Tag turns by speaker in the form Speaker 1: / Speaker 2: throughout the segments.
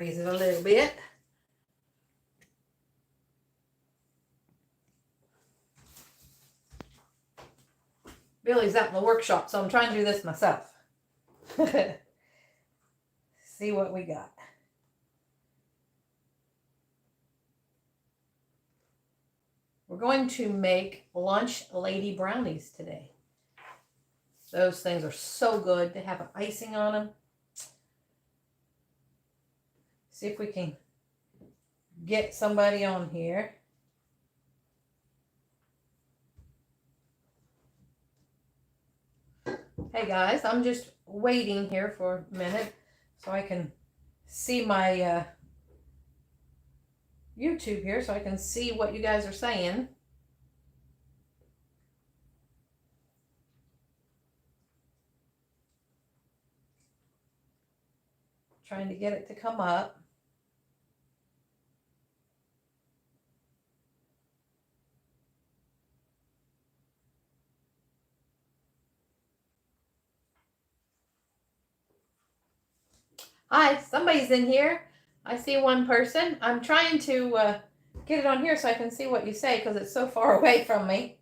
Speaker 1: Raise it a little bit. Billy's out in the workshop, so I'm trying to do this myself. See what we got. We're going to make lunch lady brownies today. Those things are so good. They have an icing on them. See if we can get somebody on here. Hey guys, I'm just waiting here for a minute so I can see my YouTube here, so I can see what you guys are saying. Trying to get it to come up. Hi, somebody's in here. I see one person. I'm trying to get it on here so I can see what you say because it's so far away from me.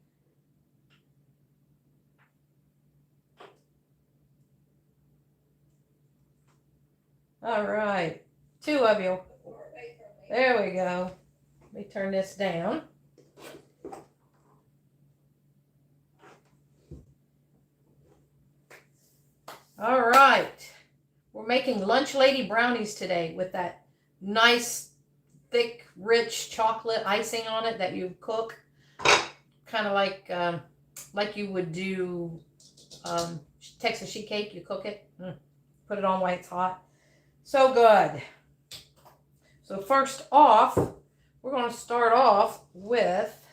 Speaker 1: All right, 2 of you. There we go. Let me turn this down. All right. We're making lunch lady brownies today with that nice, thick, rich chocolate icing on it that you cook. Kind of like you would do Texas sheet cake. You cook it, put it on while it's hot. So good. So first off, we're going to start off with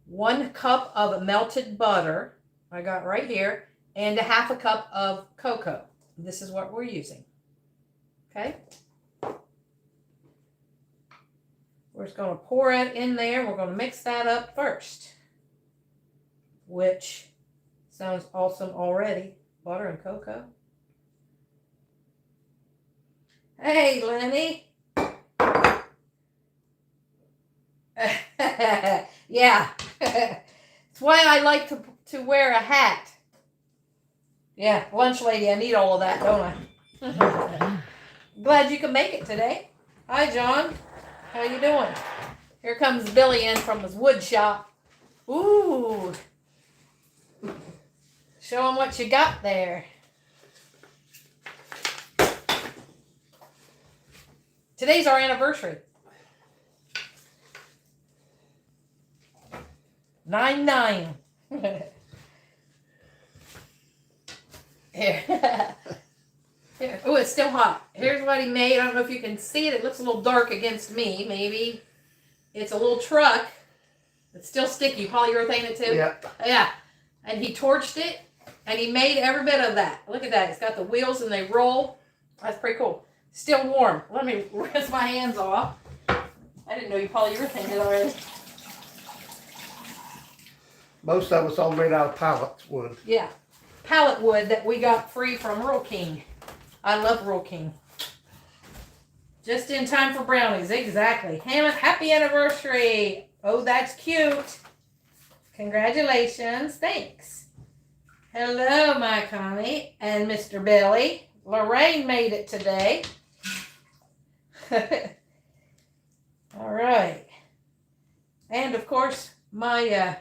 Speaker 1: 1 cup of melted butter I got right here, and 1/2 cup of cocoa. This is what we're using. Okay. We're just going to pour it in there. We're going to mix that up first, which sounds awesome already. Butter and cocoa. Hey, Lenny. Yeah. It's why I like to wear a hat. Yeah, lunch lady, I need all of that, don't I? Glad you could make it today. Hi, John. How you doing? Here comes Billy in from his wood shop. Ooh. Show him what you got there. Today's our anniversary. 9/9. Here. Here. Oh, it's still hot. Here's what he made. I don't know if you can see it. It looks a little dark against me. Maybe it's a little truck. It's still sticky. Polyurethane it too?
Speaker 2: Yeah.
Speaker 1: Yeah. And he torched it, and he made every bit of that. Look at that. It's got the wheels, and they roll. That's pretty cool. Still warm. Let me rinse my hands off. I didn't know you polyurethane it already.
Speaker 2: Most of it's all made out of pallet wood.
Speaker 1: Yeah. Pallet wood that we got free from Rural King. I love Rural King. Just in time for brownies. Exactly. Hammond, happy anniversary. Oh, that's cute. Congratulations. Thanks. Hello, my Connie and Mr. Billy. Lorraine made it today. All right. And, of course, my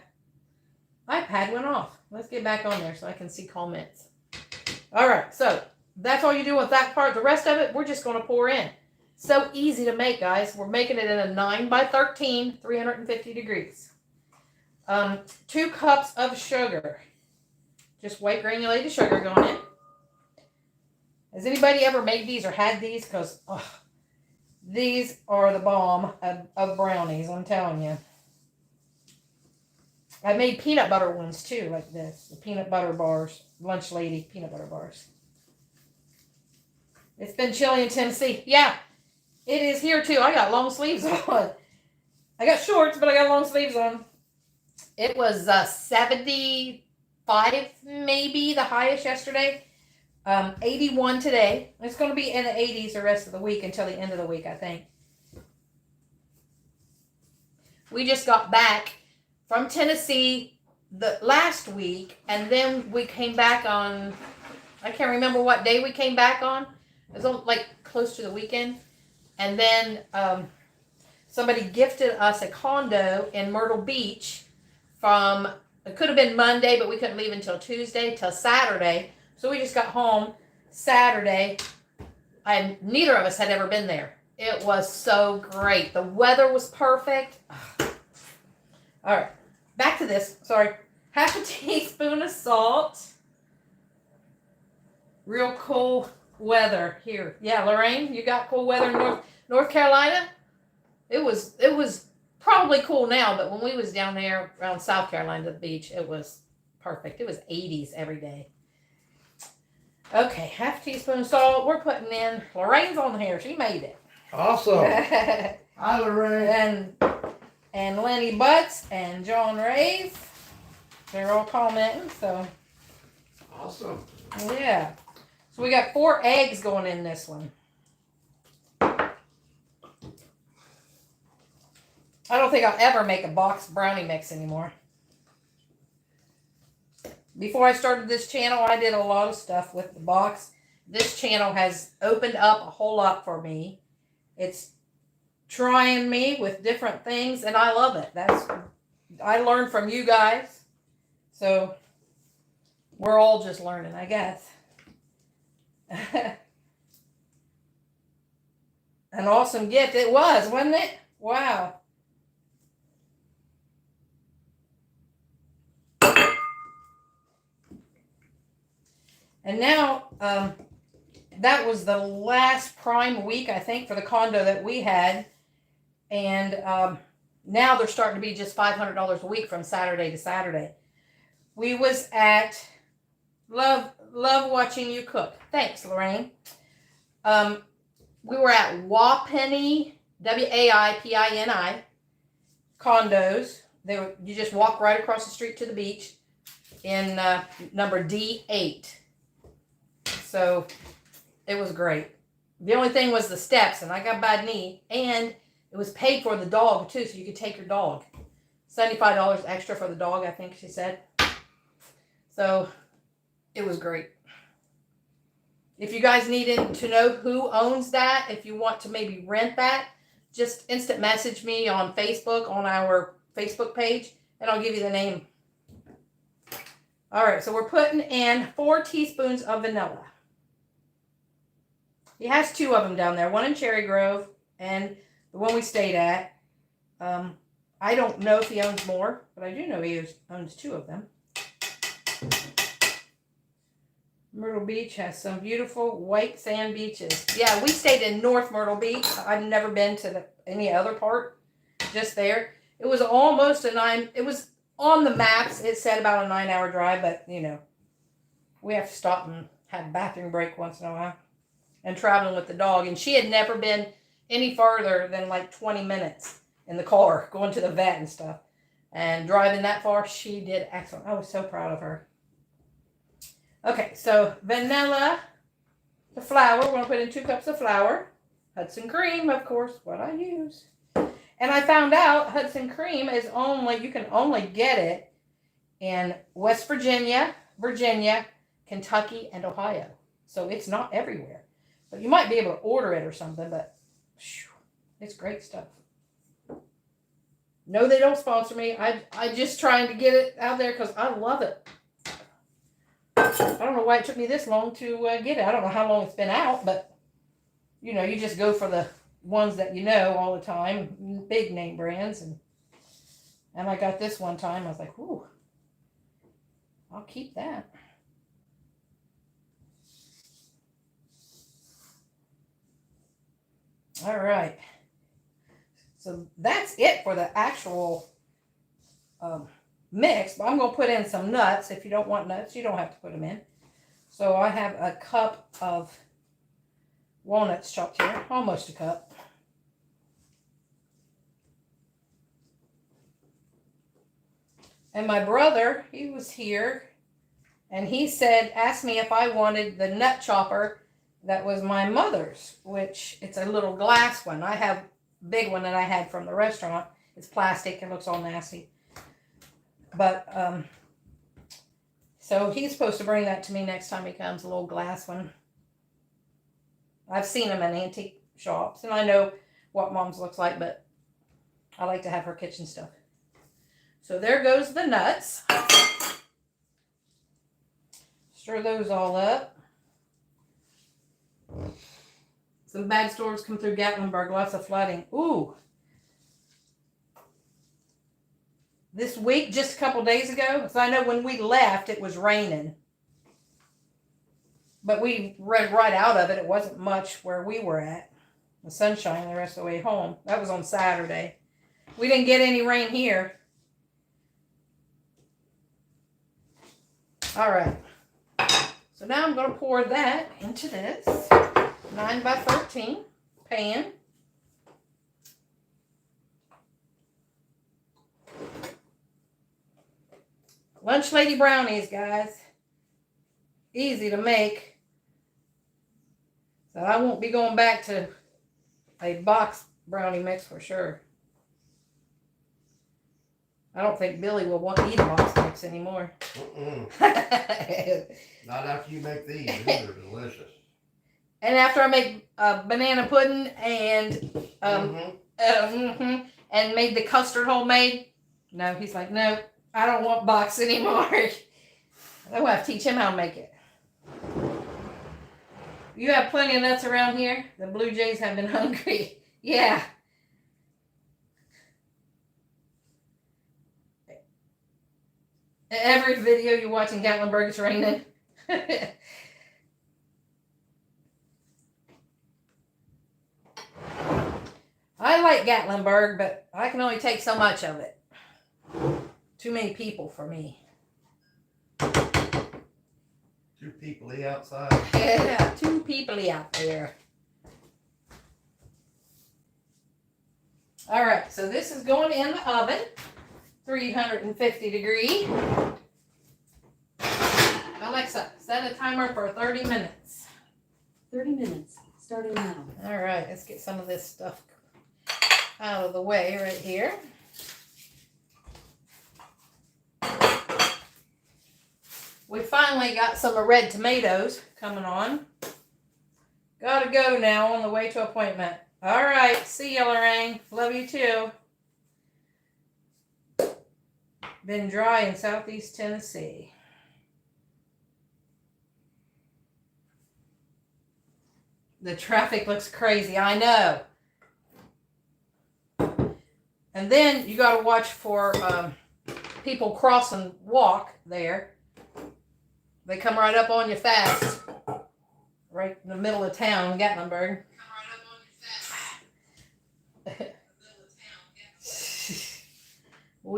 Speaker 1: iPad went off. Let's get back on there so I can see comments. All right, so that's all you do with that part. The rest of it, we're just going to pour in. So easy to make, guys. We're making it in a 9x13, 350 degrees. 2 cups of sugar. Just white granulated sugar going in. Has anybody ever made these or had these? Because these are the bomb of brownies, I'm telling you. I made peanut butter ones too, like this. The peanut butter bars. Lunch lady peanut butter bars. It's been chilly in Tennessee. Yeah, it is here too. I got long sleeves on. I got shorts, but I got long sleeves on. It was 75 maybe, the highest yesterday. 81 today. It's going to be in the 80s the rest of the week until the end of the week, I think. We just got back from Tennessee the last week, and then we came back on, I can't remember what day we came back on. It was like close to the weekend. And then somebody gifted us a condo in Myrtle Beach from, it could have been Monday, but we couldn't leave until Tuesday, till Saturday. So we just got home Saturday, and neither of us had ever been there. It was so great. The weather was perfect. All right, back to this. Sorry. Half a teaspoon of salt. Real cool weather here. Yeah, Lorraine, you got cool weather in North Carolina? It was probably cool now, but when we was down there around South Carolina, the beach, it was perfect. It was 80s every day. Okay, half teaspoon of salt. We're putting in, Lorraine's on here. She made it.
Speaker 2: Awesome. Hi, Lorraine.
Speaker 1: And Lenny Butts and John Rays. They're all commenting, so.
Speaker 2: Awesome.
Speaker 1: Yeah. So we got 4 eggs going in this one. I don't think I'll ever make a box brownie mix anymore. Before I started this channel, I did a lot of stuff with the box. This channel has opened up a whole lot for me. It's trying me with different things, and I love it. I learned from you guys. So we're all just learning, I guess. An awesome gift it was, wasn't it? Wow. And now, that was the last prime week, I think, for the condo that we had. And now they're starting to be just $500 a week from Saturday to Saturday. We was at, love watching you cook. Thanks, Lorraine. We were at Wapini, Waipini, condos. You just walk right across the street to the beach in number D8. So it was great. The only thing was the steps, and I got a bad knee, and it was paid for the dog too, so you could take your dog. $75 extra for the dog, I think she said. So it was great. If you guys needed to know who owns that, if you want to maybe rent that, just instant message me on Facebook, on our Facebook page, and I'll give you the name. All right, so we're putting in 4 teaspoons of vanilla. He has 2 of them down there, one in Cherry Grove and the one we stayed at. I don't know if he owns more, but I do know he owns 2 of them. Myrtle Beach has some beautiful white sand beaches. Yeah, we stayed in North Myrtle Beach. I've never been to any other part, just there. It was almost it was on the maps. It said about a 9-hour drive, but, you know, we have to stop and have a bathroom break once in a while. And traveling with the dog. And she had never been any further than like 20 minutes in the car, going to the vet and stuff. And driving that far, she did excellent. I was so proud of her. Okay, so vanilla, the flour. We're going to put in 2 cups of flour. Hudson cream, of course, what I use. And I found out Hudson cream is you can only get it in West Virginia, Kentucky, and Ohio. So it's not everywhere. But you might be able to order it or something, but it's great stuff. No, they don't sponsor me. I just trying to get it out there because I love it. I don't know why it took me this long to get it. I don't know how long it's been out, but, you know, you just go for the ones that you know all the time, big name brands. And I got this one time. I was like, ooh, I'll keep that. All right. So that's it for the actual mix. But I'm going to put in some nuts. If you don't want nuts, you don't have to put them in. So I have a cup of walnuts chopped here. Almost a cup. And my brother, he was here. And he asked me if I wanted the nut chopper that was my mother's, which it's a little glass one. I have a big one that I had from the restaurant. It's plastic and looks all nasty. But, so he's supposed to bring that to me next time he comes, a little glass one. I've seen them in antique shops, and I know what Mom's looks like, but I like to have her kitchen stuff. So there goes the nuts. Stir those all up. Some bad storms come through Gatlinburg, lots of flooding. Ooh. This week, just a couple days ago, so I know when we left, it was raining. But we read right out of it. It wasn't much where we were at. The sunshine the rest of the way home. That was on Saturday. We didn't get any rain here. All right. So now I'm going to pour that into this 9 by 13 pan. Lunch Lady Brownies, guys. Easy to make. So I won't be going back to a box brownie mix for sure. I don't think Billy will want to eat a box mix anymore.
Speaker 2: Not after you make these. These are delicious.
Speaker 1: And after I make banana pudding and and made the custard homemade, no, he's like, no, I don't want box anymore. I will have to teach him how to make it. You have plenty of nuts around here. The Blue Jays have been hungry. Yeah. Every video you watch in Gatlinburg, it's raining. I like Gatlinburg, but I can only take so much of it. Too many people for me.
Speaker 2: Too peoply outside.
Speaker 1: Yeah, too peoply out there. All right, so this is going in the oven, 350 degree. Alexa, set a timer for 30 minutes.
Speaker 3: 30 minutes, starting now.
Speaker 1: All right, let's get some of this stuff out of the way right here. We finally got some red tomatoes coming on. Gotta go now, on the way to appointment. All right, see you, Lorraine. Love you too. Been dry in Southeast Tennessee. The traffic looks crazy, I know. And then you got to watch for people cross and walk there. They come right up on you fast. Right in the middle of town, Gatlinburg. When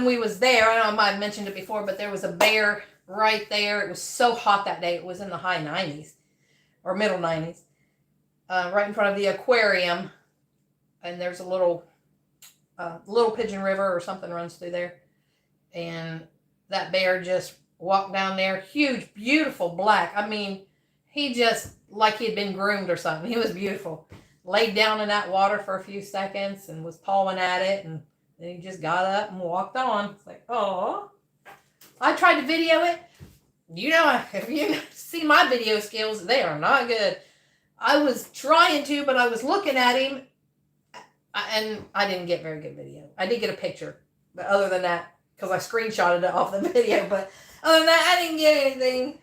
Speaker 1: we was there, I know I might have mentioned it before, but there was a bear right there. It was so hot that day. It was in the high 90s or middle 90s. Right in front of the aquarium. And there's a little Pigeon River or something runs through there. And that bear just walked down there. Huge, beautiful black. I mean, he just, like he had been groomed or something. He was beautiful. Laid down in that water for a few seconds and was pawing at it. And then he just got up and walked on. It's like, oh. I tried to video it. You know, if you see my video skills, they are not good. I was trying to, but I was looking at him. And I didn't get very good video. I did get a picture. But other than that, because I screenshotted it off the video. But other than that, I didn't get anything.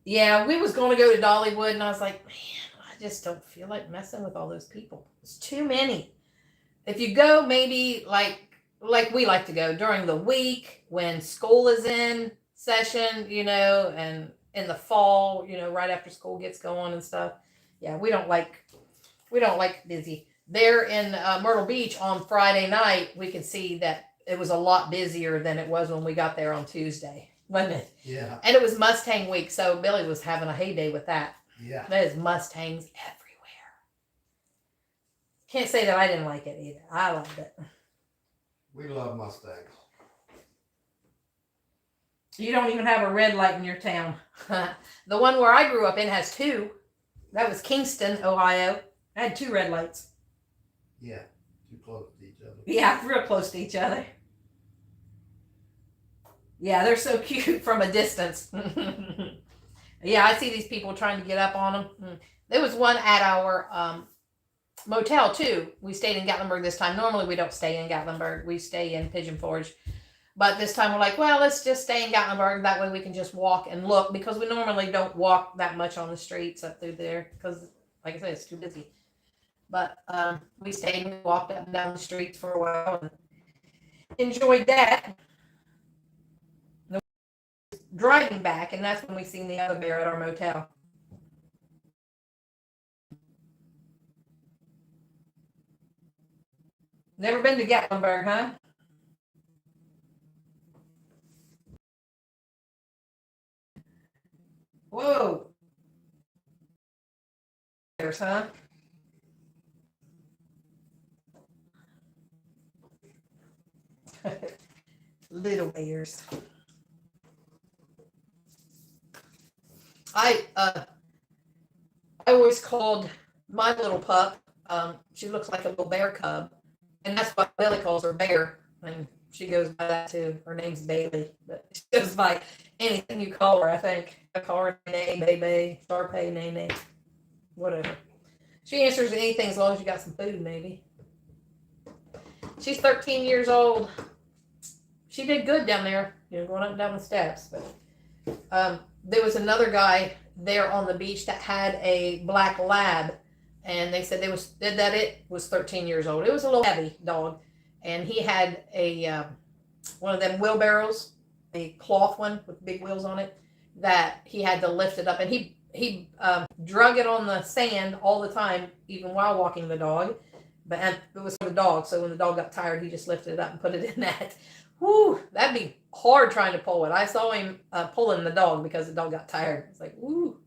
Speaker 1: Yeah, we was going to go to Dollywood. And I was like, man, I just don't feel like messing with all those people. It's too many. If you go maybe like we like to go during the week when school is in session, you know, and in the fall, you know, right after school gets going and stuff. Yeah, we don't like busy. There in Myrtle Beach on Friday night, we could see that it was a lot busier than it was when we got there on Tuesday, wasn't it?
Speaker 2: Yeah.
Speaker 1: And it was Mustang week, so Billy was having a heyday with that.
Speaker 2: Yeah.
Speaker 1: There's Mustangs everywhere. Can't say that I didn't like it either. I loved it.
Speaker 2: We love Mustangs.
Speaker 1: You don't even have a red light in your town. The one where I grew up in has two. That was Kingston, Ohio. I had two red lights.
Speaker 2: Yeah, too close to each other.
Speaker 1: Yeah, real close to each other. Yeah, they're so cute from a distance. Yeah, I see these people trying to get up on them. There was one at our motel too. We stayed in Gatlinburg this time. Normally we don't stay in Gatlinburg. We stay in Pigeon Forge. But this time we're like, well, let's just stay in Gatlinburg. That way we can just walk and look, because we normally don't walk that much on the streets up through there because, like I said, it's too busy. But we stayed and walked up and down the streets for a while and enjoyed that. Driving back, and that's when we seen the other bear at our motel. Never been to Gatlinburg, huh? Whoa. Bears, huh? Little bears. I always called my little pup. She looks like a little bear cub, and that's what Billy calls her, Bear. And she goes by that too. Her name's Bailey, but she goes by anything you call her. I think I call her Nene, Baby, Sharpay, Nene, whatever. She answers anything as long as you got some food, maybe. She's 13 years old. She did good down there, going up and down the steps. But there was another guy there on the beach that had a black lab, and they said it was 13 years old. It was a little heavy dog, and he had a one of them wheelbarrows, a cloth one with big wheels on it, that he had to lift it up, and he drug it on the sand all the time, even while walking the dog. But and it was for the dog, so when the dog got tired, he just lifted it up and put it in that. Whew, that'd be hard trying to pull it. I saw him pulling the dog because the dog got tired. It's like, woo.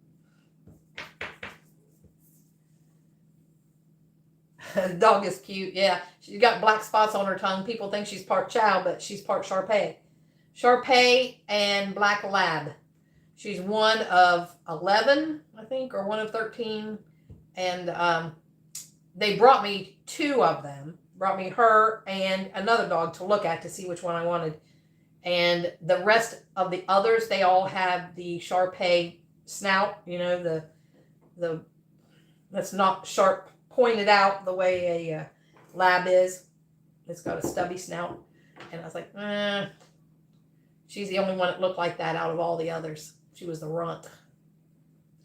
Speaker 1: The dog is cute. Yeah, she's got black spots on her tongue. People think she's part Chow, but she's part Sharpay. Sharpay and black lab. She's one of 11, I think, or one of 13. And they brought me two of them. Brought me her and another dog to look at to see which one I wanted. And the rest of the others, they all have the Sharpay snout, the that's not sharp, pointed out the way a lab is. It's got a stubby snout. And I was like, she's the only one that looked like that out of all the others. She was the runt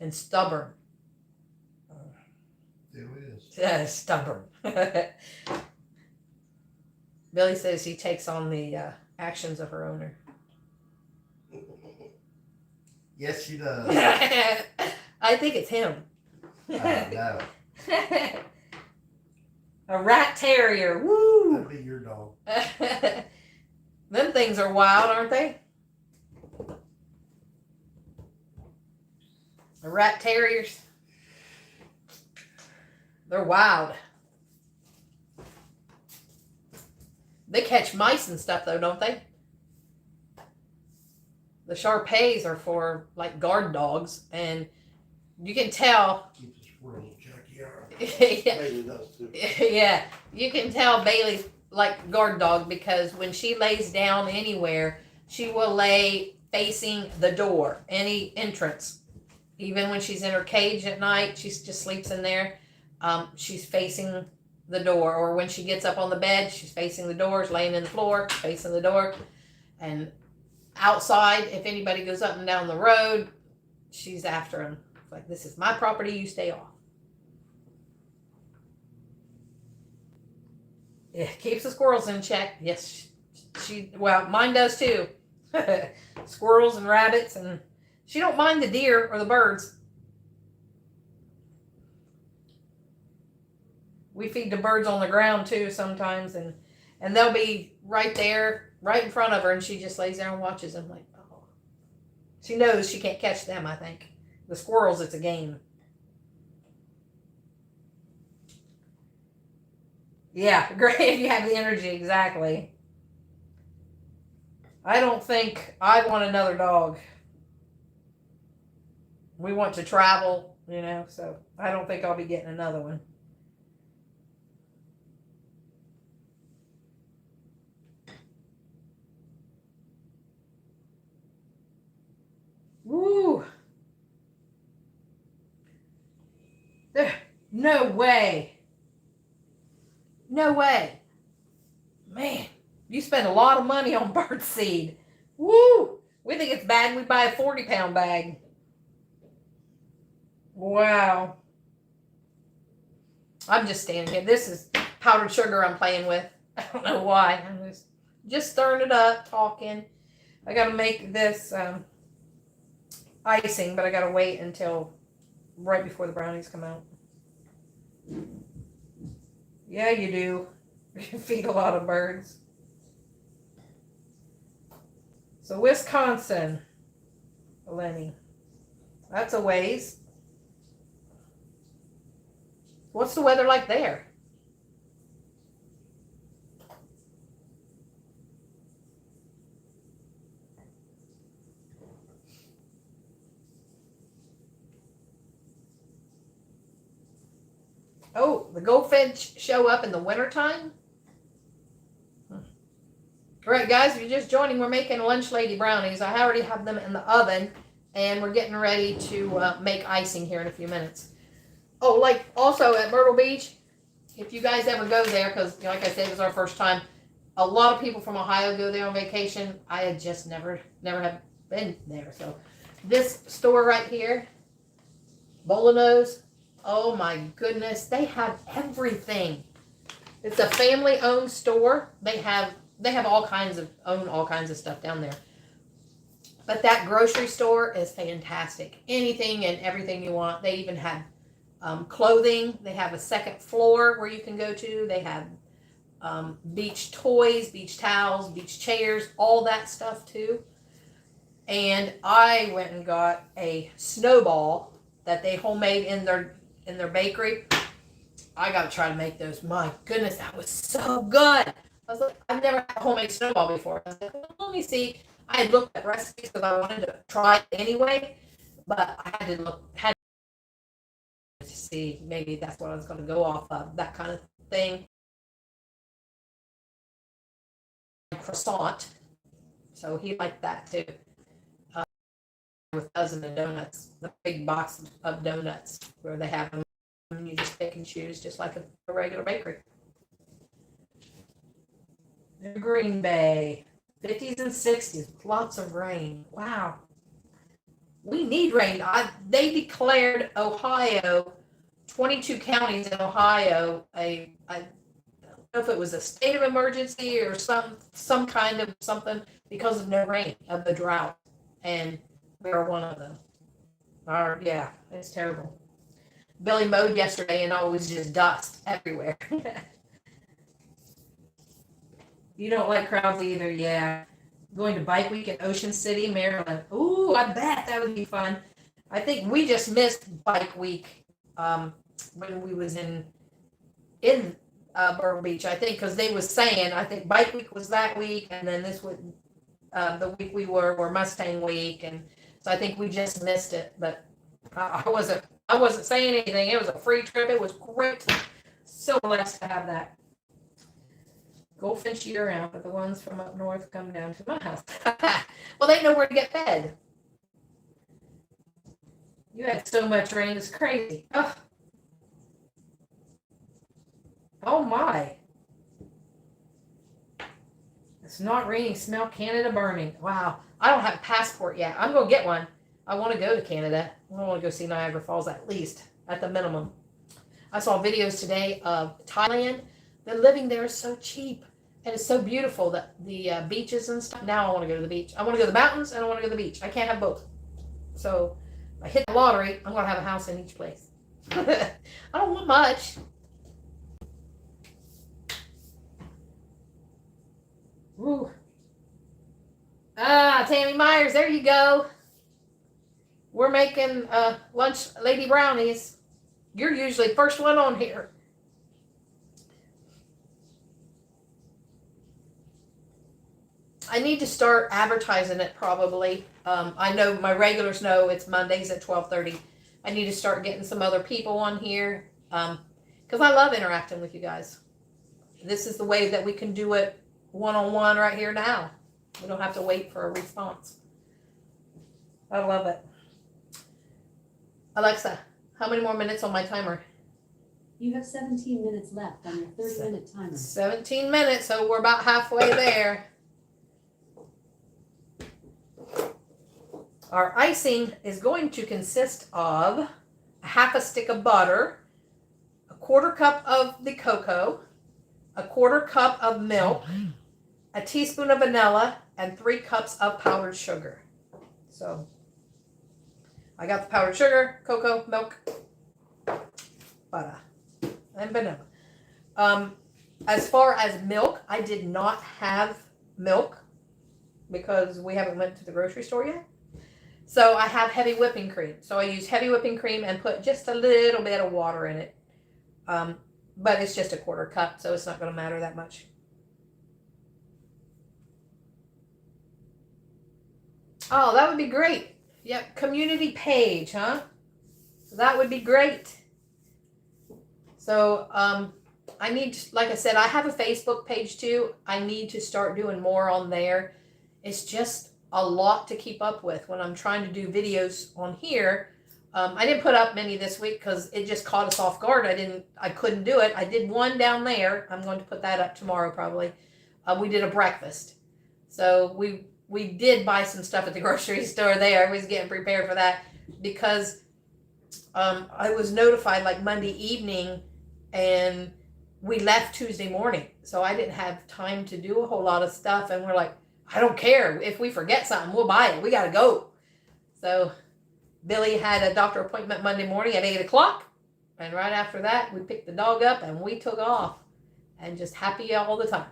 Speaker 1: and stubborn.
Speaker 2: It is.
Speaker 1: Yeah, stubborn. Billy says he takes on the actions of her owner.
Speaker 2: Yes, she does.
Speaker 1: I think it's him.
Speaker 2: No.
Speaker 1: A rat terrier. Woo!
Speaker 2: That'd be your dog.
Speaker 1: Them things are wild, aren't they? The rat terriers. They're wild. They catch mice and stuff, though, don't they? The Sharpays are for, like, guard dogs, and you can tell.
Speaker 2: Keeps a squirrel in Jackyard.
Speaker 1: Yeah.
Speaker 2: Bailey does too.
Speaker 1: Yeah, you can tell Bailey's like guard dog, because when she lays down anywhere, she will lay facing the door, any entrance. Even when she's in her cage at night, she just sleeps in there. She's facing the door, or when she gets up on the bed, she's facing the door, laying in the floor, facing the door. And outside, if anybody goes up and down the road, she's after him. It's like, this is my property, you stay off. Yeah, keeps the squirrels in check. Yes, well, mine does too. Squirrels and rabbits, and she don't mind the deer or the birds. We feed the birds on the ground too sometimes, and they'll be right there, right in front of her, and she just lays there and watches them. Like, oh, she knows she can't catch them. I think the squirrels, it's a game. Yeah, great if you have the energy, exactly. I don't think I want another dog. We want to travel, so I don't think I'll be getting another one. Woo! No way. No way. Man, you spend a lot of money on bird seed. Woo! We think it's bad we buy a 40-pound bag. Wow. I'm just standing here. This is powdered sugar I'm playing with. I don't know why. I'm just stirring it up, talking. I got to make this icing, but I got to wait until right before the brownies come out. Yeah, you do. You feed a lot of birds. So Wisconsin, Lenny. That's a ways. What's the weather like there? Oh, the goldfinch show up in the wintertime? All right, guys, if you're just joining, we're making lunch lady brownies. I already have them in the oven, and we're getting ready to make icing here in a few minutes. Oh, like also at Myrtle Beach, if you guys ever go there, because like I said, it was our first time. A lot of people from Ohio go there on vacation. I had just never have been there. So this store right here, Bolanos, oh my goodness, they have everything. It's a family-owned store. They have all kinds of stuff down there. But that grocery store is fantastic. Anything and everything you want. They even have clothing. They have a second floor where you can go to. They have beach toys, beach towels, beach chairs, all that stuff too. And I went and got a snowball that they homemade in their bakery. I gotta try to make those. My goodness, that was so good. I was like, I've never had a homemade snowball before. I was like, well, let me see. I had looked at recipes because I wanted to try it anyway, but I had to see maybe that's what I was going to go off of, that kind of thing. Croissant, so he liked that too. With dozen of donuts, the big box of donuts where they have them, and you just pick and choose just like a regular bakery. Green Bay, 50s and 60s, lots of rain. Wow. We need rain. They declared Ohio, 22 counties in Ohio, I don't know if it was a state of emergency or some kind of something because of no rain, of the drought. And we are one of them. Yeah, it's terrible. Billy mowed yesterday and always just dust everywhere. You don't like crowds either, yeah. Going to Bike Week in Ocean City, Maryland. Ooh, I bet that would be fun. I think we just missed Bike Week when we was in Myrtle Beach. I think because they was saying, I think Bike Week was that week, and then this would the week we were Mustang Week, and so I think we just missed it. But I wasn't saying anything. It was a free trip. It was great. So blessed to have that. Goldfinch year round, but the ones from up north come down to my house. Well, they know where to get fed. You had so much rain, it's crazy. Oh my. It's not raining, smell Canada burning. Wow. I don't have a passport yet. I'm going to get one. I want to go to Canada. I want to go see Niagara Falls at least, at the minimum. I saw videos today of Thailand. The living there is so cheap. And it's so beautiful, that the beaches and stuff. Now I want to go to the beach. I want to go to the mountains and I want to go to the beach. I can't have both. So if I hit the lottery, I'm going to have a house in each place. I don't want much. Woo. Tammy Myers, there you go. We're making lunch lady brownies. You're usually first one on here. I need to start advertising it probably. I know my regulars know it's Mondays at 12:30. I need to start getting some other people on here because I love interacting with you guys. This is the way that we can do it one-on-one right here now. We don't have to wait for a response. I love it. Alexa, how many more minutes on my timer?
Speaker 3: You have 17 minutes left on your 30-minute timer.
Speaker 1: 17 minutes, so we're about halfway there. Our icing is going to consist of a half a stick of butter, a quarter cup of the cocoa, a quarter cup of milk, a teaspoon of vanilla, and 3 cups of powdered sugar. So I got the powdered sugar, cocoa, milk, butter, and vanilla. As far as milk, I did not have milk because we haven't went to the grocery store yet. So I have heavy whipping cream. So I use heavy whipping cream and put just a little bit of water in it. But it's just a quarter cup, so it's not going to matter that much. Oh, that would be great. Yep, community page, huh? So that would be great. So I need, like I said, I have a Facebook page too. I need to start doing more on there. It's just a lot to keep up with when I'm trying to do videos on here. I didn't put up many this week because it just caught us off guard. I couldn't do it. I did one down there. I'm going to put that up tomorrow probably. We did a breakfast. So we did buy some stuff at the grocery store there. I was getting prepared for that because I was notified like Monday evening and we left Tuesday morning. So I didn't have time to do a whole lot of stuff. And we're like, I don't care. If we forget something, we'll buy it. We got to go. So Billy had a doctor appointment Monday morning at 8 o'clock. And right after that, we picked the dog up and we took off. And just happy all the time.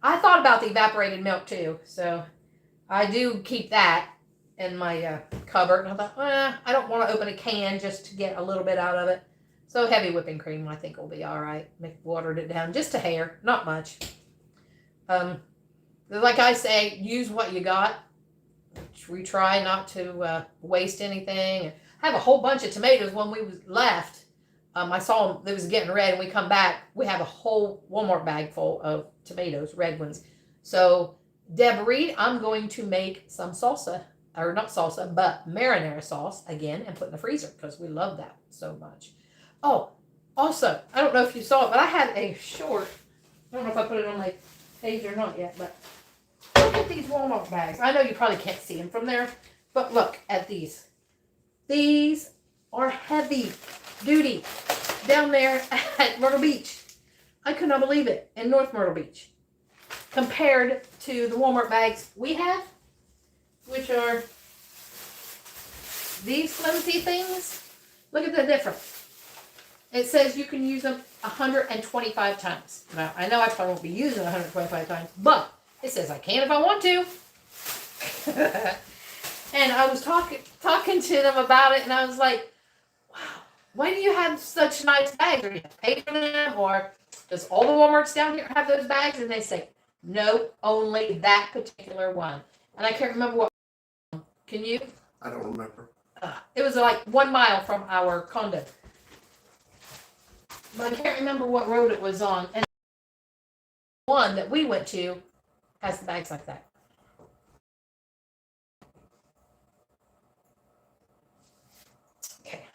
Speaker 1: I thought about the evaporated milk too. So I do keep that in my cupboard. And I thought, I don't want to open a can just to get a little bit out of it. So heavy whipping cream I think will be all right. Watered it down just a hair, not much. Like I say, use what you got. We try not to waste anything. I have a whole bunch of tomatoes when we left. I saw them, they was getting red, and we come back, we have a whole Walmart bag full of tomatoes, red ones. So, Deb Reed, I'm going to make some salsa, or not salsa, but marinara sauce again, and put in the freezer, because we love that so much. Oh, also, I don't know if you saw it, but I had a short, I don't know if I put it on my page or not yet, but look at these Walmart bags. I know you probably can't see them from there, but look at these. These are heavy duty down there at Myrtle Beach. I could not believe it, in North Myrtle Beach. Compared to the Walmart bags we have, which are these flimsy things. Look at the difference. It says you can use them 125 times. Now, I know I probably won't be using 125 times, but it says I can if I want to. And I was talking to them about it, and I was like, wow, why do you have such nice bags? Or do you have to pay for them? Or does all the Walmarts down here have those bags? And they say, no, only that particular one. And I can't remember what. Can you?
Speaker 2: I don't remember.
Speaker 1: It was like 1 mile from our condo. But I can't remember what road it was on. And the one that we went to has the bags like that. Okay.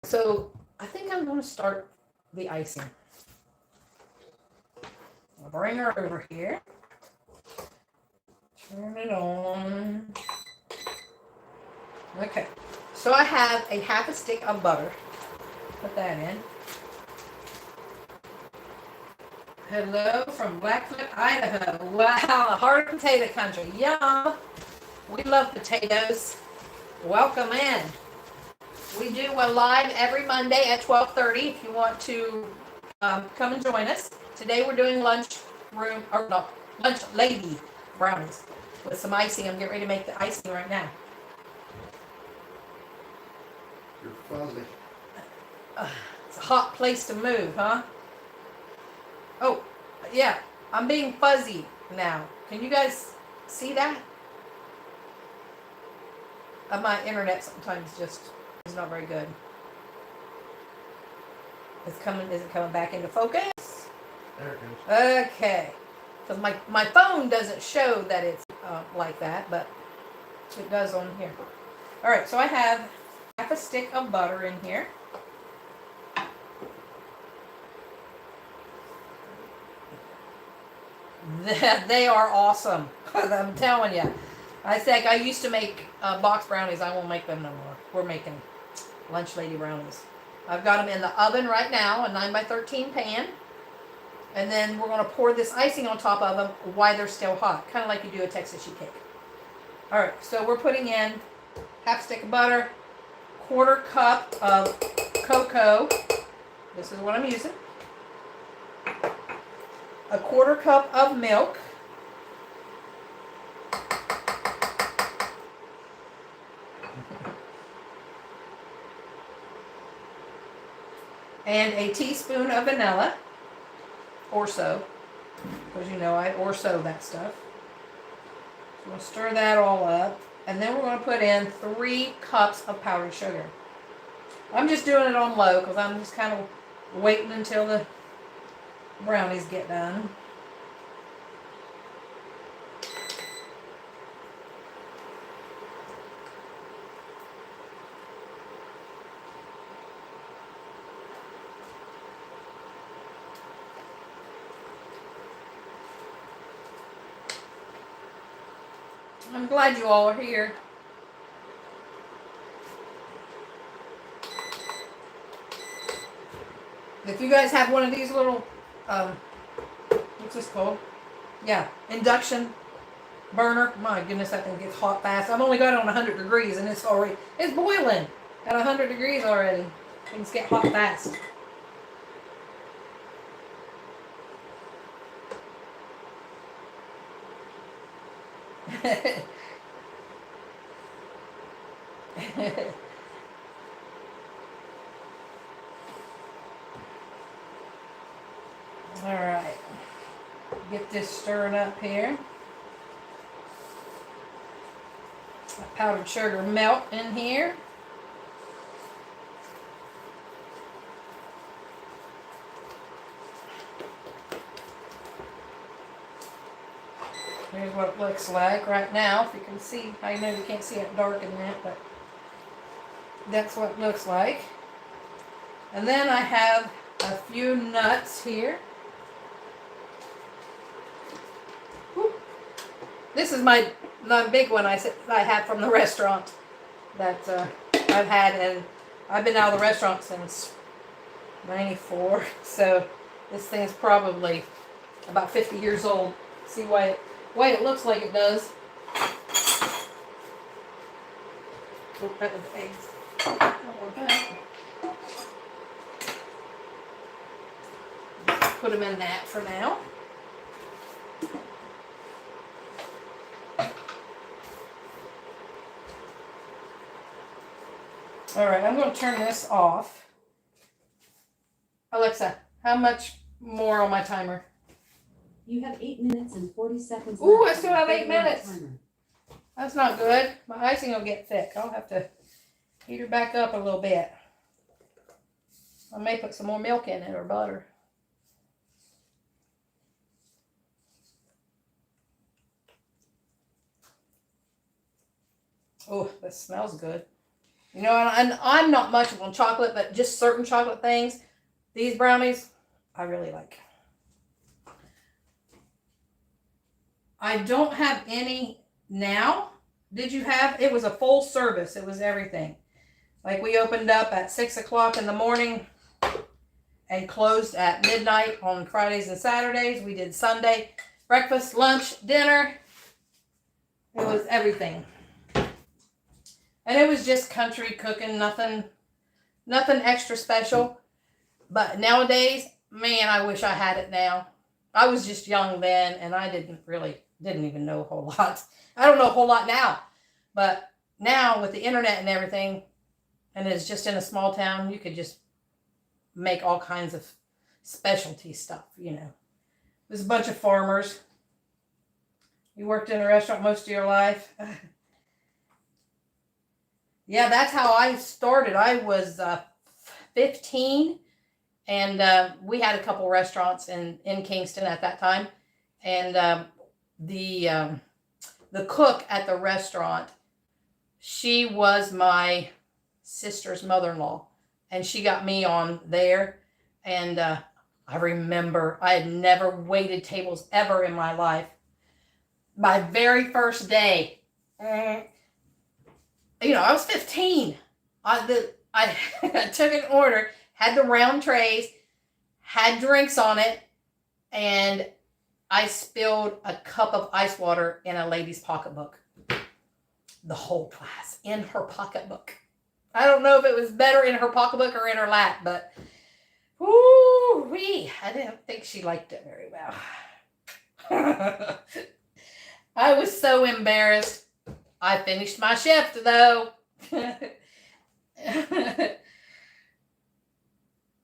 Speaker 1: So I think I'm going to start the icing. I'll bring her over here. Turn it on. Okay. So I have a half a stick of butter. Put that in. Hello from Blackfoot, Idaho. Wow, hard potato country. Yum. We love potatoes. Welcome in. We do one live every Monday at 12:30 if you want to come and join us. Today we're doing lunch lady brownies with some icing. I'm getting ready to make the icing right now.
Speaker 2: You're fuzzy.
Speaker 1: It's a hot place to move, huh? Oh, yeah, I'm being fuzzy now. Can you guys see that? My internet sometimes just is not very good. Is it coming back into focus?
Speaker 2: There it goes.
Speaker 1: Okay. Because my phone doesn't show that it's like that, but it does on here. All right, so I have half a stick of butter in here. They are awesome. I'm telling you. I used to make box brownies. I won't make them no more. We're making lunch lady brownies. I've got them in the oven right now, a 9x13 pan. And then we're going to pour this icing on top of them while they're still hot. Kind of like you do a Texas sheet cake. Alright, so we're putting in half stick of butter, 1/4 cup of cocoa. This is what I'm using. A 1/4 cup of milk. And a teaspoon of vanilla. Or so. Because you know I or so that stuff. So we'll stir that all up. And then we're going to put in 3 cups of powdered sugar. I'm just doing it on low because I'm just kind of waiting until the brownies get done. I'm glad you all are here. If you guys have one of these little, what's this called? Yeah, induction burner. My goodness, that thing gets hot fast. I've only got it on 100 degrees and it's boiling at 100 degrees already. Things get hot fast. All right, get this stirred up here. Powdered sugar melt in here. Here's what it looks like right now. If you can see, I know you can't see it dark in that, but that's what it looks like. And then I have a few nuts here. Whew. This is my big one I had from the restaurant that I've had, and I've been out of the restaurant since '94. So this thing is probably about 50 years old. See why it looks like it does. Oh, that was eggs. Put them in that for now. All right, I'm going to turn this off. Alexa, how much more on my timer?
Speaker 3: You have 8 minutes and 40 seconds left.
Speaker 1: Ooh, I still
Speaker 3: on
Speaker 1: have
Speaker 3: your
Speaker 1: 8 minutes.
Speaker 3: timer.
Speaker 1: That's not good. My icing will get thick. I'll have to heat her back up a little bit. I may put some more milk in it or butter. Oh, this smells good. You know, and I'm not much on chocolate, but just certain chocolate things. These brownies, I really like. I don't have any now. Did you have? It was a full service. It was everything. Like we opened up at 6 o'clock in the morning and closed at midnight on Fridays and Saturdays. We did Sunday breakfast, lunch, dinner. It was everything. And it was just country cooking, nothing extra special. But nowadays, man, I wish I had it now. I was just young then, and I didn't even know a whole lot. I don't know a whole lot now. But now with the internet and everything, and it's just in a small town, you could just make all kinds of specialty stuff, you know. was a bunch of farmers. You worked in a restaurant most of your life. Yeah, that's how I started. I was 15, and we had a couple restaurants in Kingston at that time. And the cook at the restaurant, she was my sister's mother-in-law, and she got me on there. And I remember I had never waited tables ever in my life. My very first day, I was 15. I took an order, had the round trays, had drinks on it, and I spilled a cup of ice water in a lady's pocketbook. The whole class in her pocketbook. I don't know if it was better in her pocketbook or in her lap, but woo-wee, I didn't think she liked it very well. I was so embarrassed. I finished my shift, though.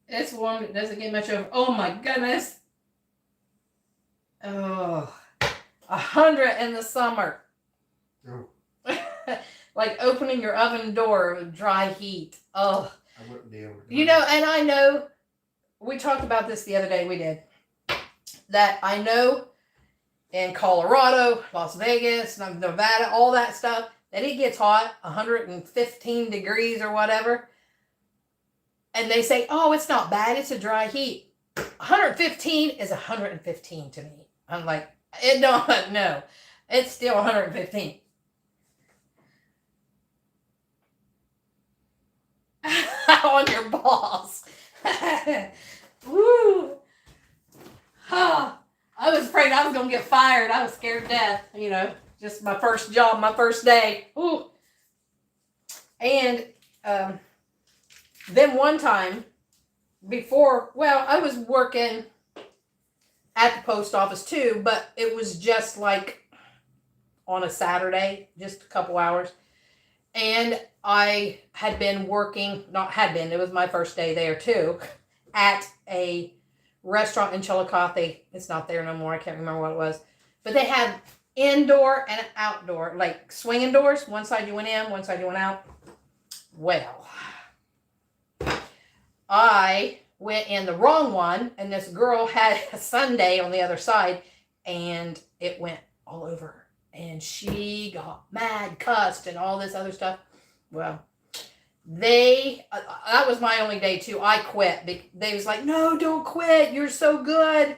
Speaker 1: It's warm. It doesn't get much over. Oh, my goodness. Oh, 100 in the summer.
Speaker 2: Oh,
Speaker 1: Like opening your oven door with dry heat. Oh.
Speaker 2: I wouldn't be able to.
Speaker 1: And I know, we talked about this the other day, we did, that I know in Colorado, Las Vegas, Nevada, all that stuff, that it gets hot, 115 degrees or whatever. And they say, oh, it's not bad, it's a dry heat. 115 is 115 to me. I'm like, no, it's still 115. On your balls. Woo. Oh, I was afraid I was going to get fired. I was scared to death. Just my first job, my first day. Ooh. And then one time before, I was working at the post office too, but it was just like on a Saturday, just a couple hours. And I had been working, it was my first day there too, at a restaurant in Chillicothe. It's not there no more. I can't remember what it was. But they had indoor and outdoor, like swinging doors. One side you went in, one side you went out. Well, I went in the wrong one, and this girl had a sundae on the other side, and it went all over her. And she got mad, cussed, and all this other stuff. Well, that was my only day too. I quit. They was like, no, don't quit. You're so good.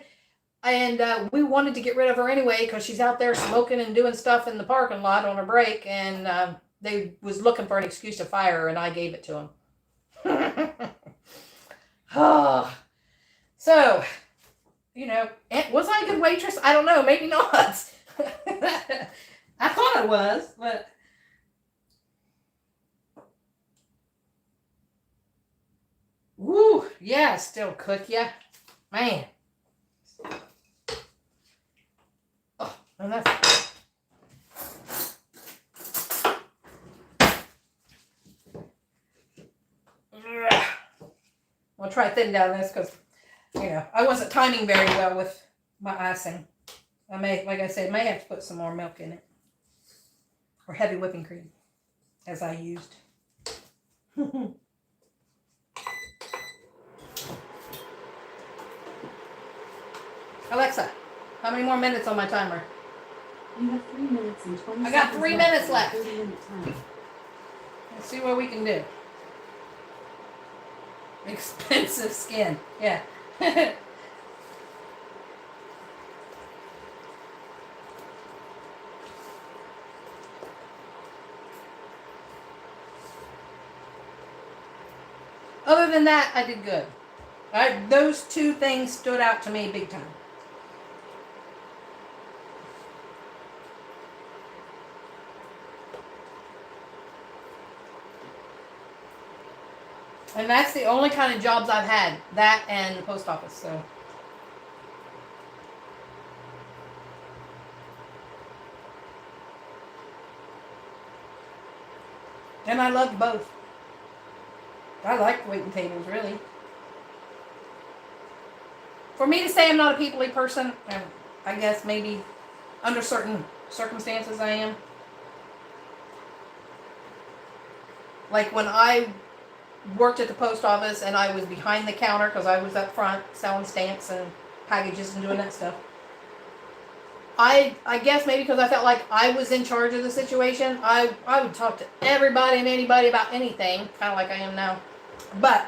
Speaker 1: And we wanted to get rid of her anyway because she's out there smoking and doing stuff in the parking lot on her break. And they was looking for an excuse to fire her, and I gave it to them. Oh. So, was I a good waitress? I don't know. Maybe not. I thought I was, but woo, yeah, still cook ya, man. Oh, and that's I'll try thin down this because I wasn't timing very well with my icing. I may, like I said, may have to put some more milk in it. Or heavy whipping cream, as I used. Alexa, how many more minutes on my timer?
Speaker 3: You have 3 minutes and 20
Speaker 1: I got
Speaker 3: seconds
Speaker 1: 3 minutes
Speaker 3: on
Speaker 1: left.
Speaker 3: your 30-minute timer.
Speaker 1: Let's see what we can do. Expensive skin. Yeah. Other than that, I did good. Those two things stood out to me big time. And that's the only kind of jobs I've had. That and the post office, so. And I loved both. I liked waiting tables, really. For me to say I'm not a people-y person, I guess maybe under certain circumstances I am. Like when I worked at the post office and I was behind the counter because I was up front selling stamps and packages and doing that stuff. I guess maybe because I felt like I was in charge of the situation, I would talk to everybody and anybody about anything, kind of like I am now. But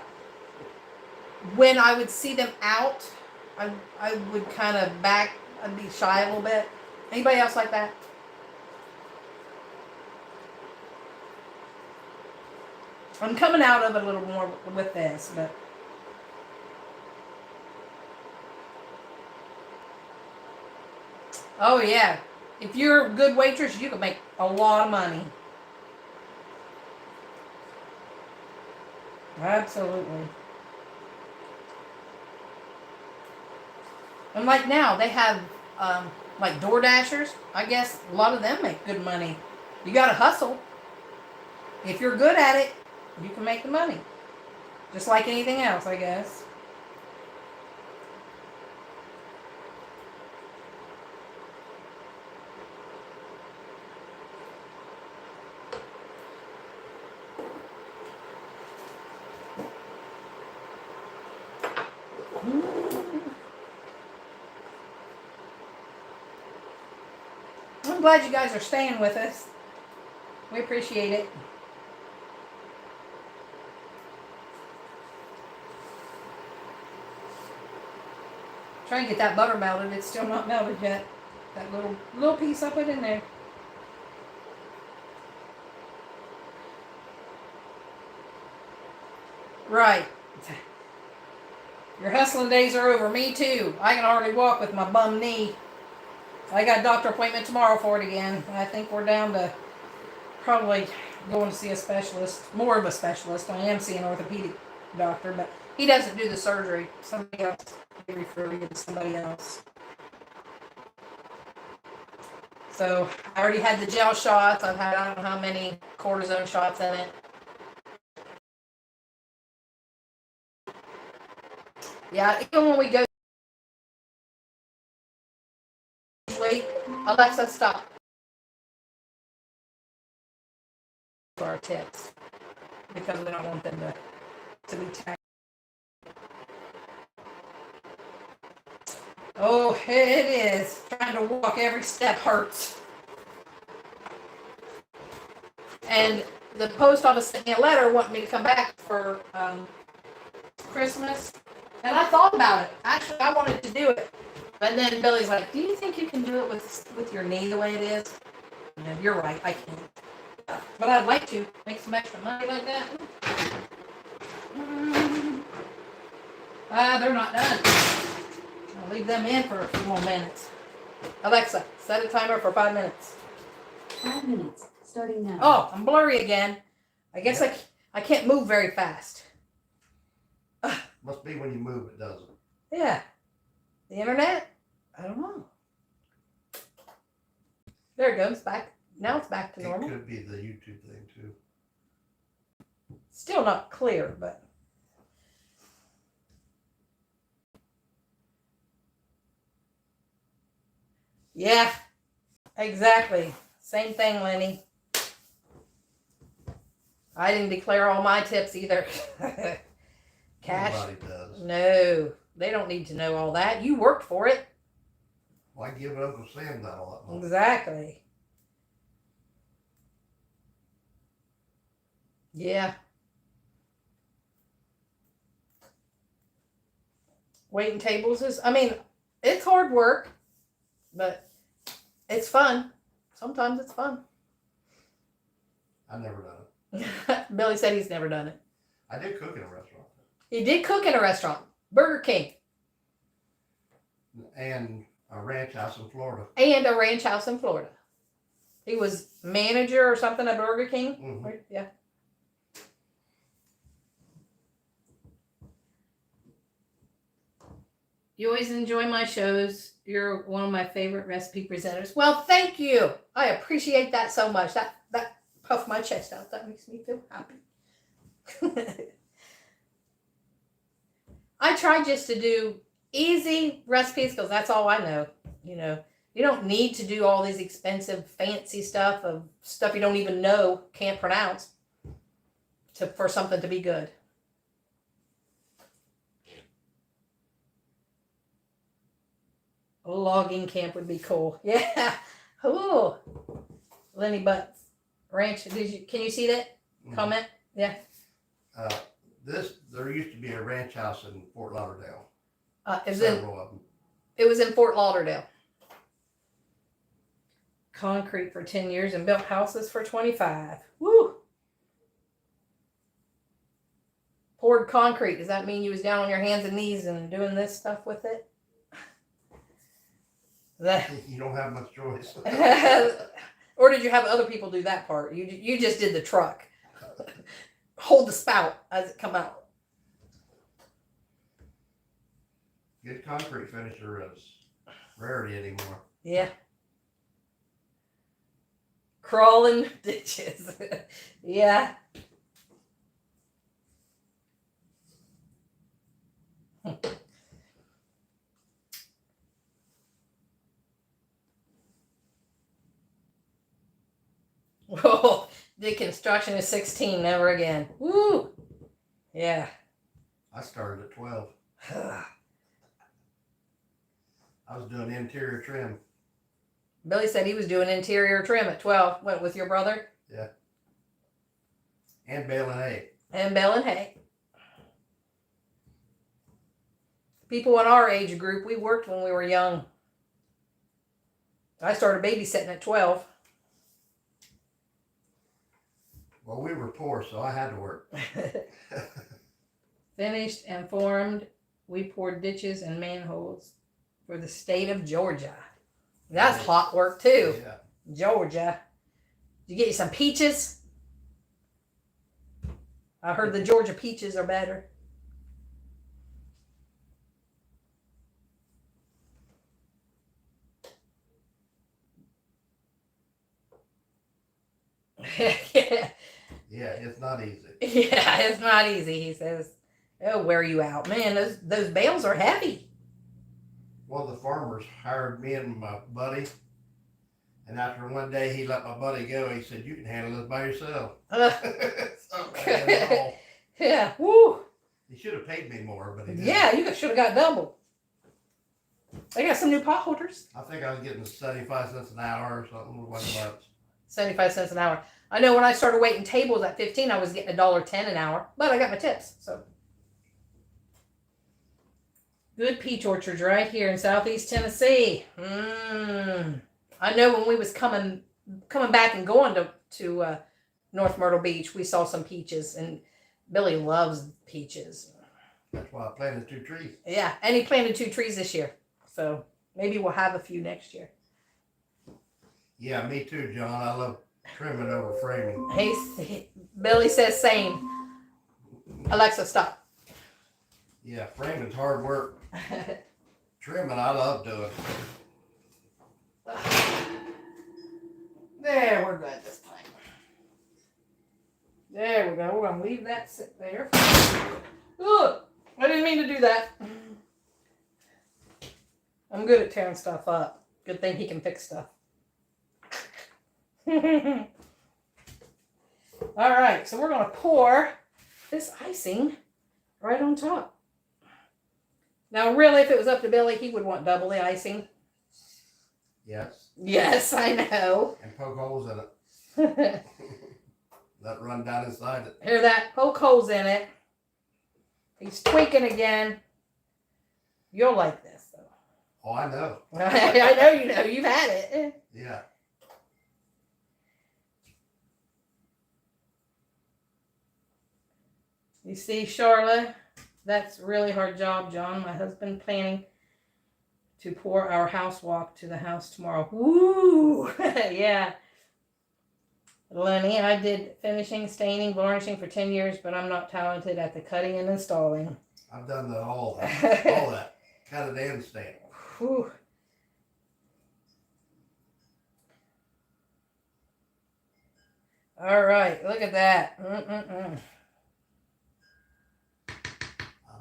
Speaker 1: when I would see them out, I would kind of I'd be shy a little bit. Anybody else like that? I'm coming out of it a little more with this, but oh yeah. If you're a good waitress, you can make a lot of money. Absolutely. And like now, they have like Door Dashers. I guess a lot of them make good money. You gotta hustle. If you're good at it, you can make the money. Just like anything else, I guess. I'm glad you guys are staying with us. We appreciate it. Trying to get that butter melted. It's still not melted yet. That little piece I put in there. Right. Your hustling days are over. Me too. I can hardly walk with my bum knee. I got a doctor appointment tomorrow for it again. I think we're down to probably going to see a specialist. More of a specialist. I am seeing an orthopedic doctor, but he doesn't do the surgery. Somebody else. They refer you to somebody else. So I already had the gel shots. I've had I don't know how many cortisone shots in it. Yeah, even when we go, Alexa, stop. For our tips, because we don't want them to be taxed. Oh, it is. Trying to walk every step hurts. And the post office sent me a letter wanting me to come back for Christmas. And I thought about it. Actually, I wanted to do it. But then Billy's like, do you think you can do it with your knee the way it is? And you're right, I can't. But I'd like to make some extra money like that. They're not done. I'll leave them in for a few more minutes. Alexa, set a timer for 5 minutes.
Speaker 3: 5 minutes, starting now.
Speaker 1: Oh, I'm blurry again. I guess I can't move very fast.
Speaker 2: Must be when you move, it doesn't.
Speaker 1: Yeah. The internet? I don't know. There it goes. Back. Now it's back to normal.
Speaker 2: It could be the YouTube thing too.
Speaker 1: Still not clear, but. Yeah. Exactly. Same thing, Lenny. I didn't declare all my tips either. Cash?
Speaker 2: Nobody does.
Speaker 1: No. They don't need to know all that. You worked for it.
Speaker 2: Why give Uncle Sam that all that money?
Speaker 1: Exactly. Yeah. Waiting tables is, I mean, it's hard work, but it's fun. Sometimes it's fun.
Speaker 2: I've never done it.
Speaker 1: Billy said he's never done it.
Speaker 2: I did cook in a restaurant.
Speaker 1: He did cook in a restaurant. Burger King.
Speaker 2: And a ranch house in Florida.
Speaker 1: And a ranch house in Florida. He was manager or something at Burger King.
Speaker 2: Mm-hmm.
Speaker 1: Right? Yeah. You always enjoy my shows. You're one of my favorite recipe presenters. Well, thank you. I appreciate that so much. That puffed my chest out. That makes me feel happy. I try just to do easy recipes, because that's all I know. You know, you don't need to do all these expensive, fancy stuff of stuff you don't even know, can't pronounce, for something to be good. A logging camp would be cool. Yeah. Ooh. Lenny Butts Ranch. Can you see that comment? Yeah.
Speaker 2: There used to be a ranch house in Fort Lauderdale.
Speaker 1: Several of them. It was in Fort Lauderdale. Concrete for 10 years and built houses for 25. Woo! Poured concrete. Does that mean you was down on your hands and knees and doing this stuff with it?
Speaker 2: You don't have much choice.
Speaker 1: Or did you have other people do that part? You just did the truck. Hold the spout as it come out.
Speaker 2: Good concrete finisher is rarity anymore.
Speaker 1: Yeah. Crawling ditches. Yeah. Whoa, the construction is 16, never again. Woo! Yeah.
Speaker 2: I started at 12. I was doing interior trim.
Speaker 1: Billy said he was doing interior trim at 12. What, with your brother?
Speaker 2: Yeah. And baling hay.
Speaker 1: And baling hay. People in our age group, we worked when we were young. I started babysitting at 12.
Speaker 2: Well, we were poor, so I had to work.
Speaker 1: Finished and formed, we poured ditches and manholes for the state of Georgia. That's hot work too.
Speaker 2: Yeah.
Speaker 1: Georgia. Did you get you some peaches? I heard the Georgia peaches are better.
Speaker 2: Yeah, it's not easy.
Speaker 1: Yeah, it's not easy. He says, "It'll wear you out, man. Those bales are heavy."
Speaker 2: One of the farmers hired me and my buddy, and after one day he let my buddy go. He said, "You can handle this by yourself."
Speaker 1: Yeah, woo.
Speaker 2: He should have paid me more, but he didn't.
Speaker 1: Yeah, you should have got double. They got some new pot holders.
Speaker 2: I think I was getting 75 cents an hour or something. It wasn't much.
Speaker 1: 75 cents an hour. I know when I started waiting tables at 15, I was getting $1.10 an hour, but I got my tips, so. Good peach orchards right here in Southeast Tennessee. I know when we was coming back and going to North Myrtle Beach, we saw some peaches, and Billy loves peaches.
Speaker 2: That's why I planted 2 trees.
Speaker 1: Yeah, and he planted 2 trees this year, so maybe we'll have a few next year.
Speaker 2: Yeah, me too, John. I love trimming over framing.
Speaker 1: Billy says same. Alexa, stop.
Speaker 2: Yeah, framing's hard work. Trimming, I love doing.
Speaker 1: There, we're good this time. There we go. We're going to leave that sit there. Look, I didn't mean to do that. I'm good at tearing stuff up. Good thing he can fix stuff. All right, so we're going to pour this icing right on top. Now, really, if it was up to Billy, he would want double the icing.
Speaker 2: Yes.
Speaker 1: Yes, I know.
Speaker 2: And poke holes in it. Let it run down inside it.
Speaker 1: Hear that? Poke holes in it. He's tweaking again. You'll like this, though.
Speaker 2: Oh, I know.
Speaker 1: I know you know. You've had it.
Speaker 2: Yeah.
Speaker 1: You see, Charlotte, that's a really hard job, John. My husband planning to pour our house walk to the house tomorrow. Woo! Yeah. Lenny, I did finishing, staining, varnishing for 10 years, but I'm not talented at the cutting and installing.
Speaker 2: I've done all that. Cut it and stain.
Speaker 1: Whew. All right, look at that.
Speaker 2: I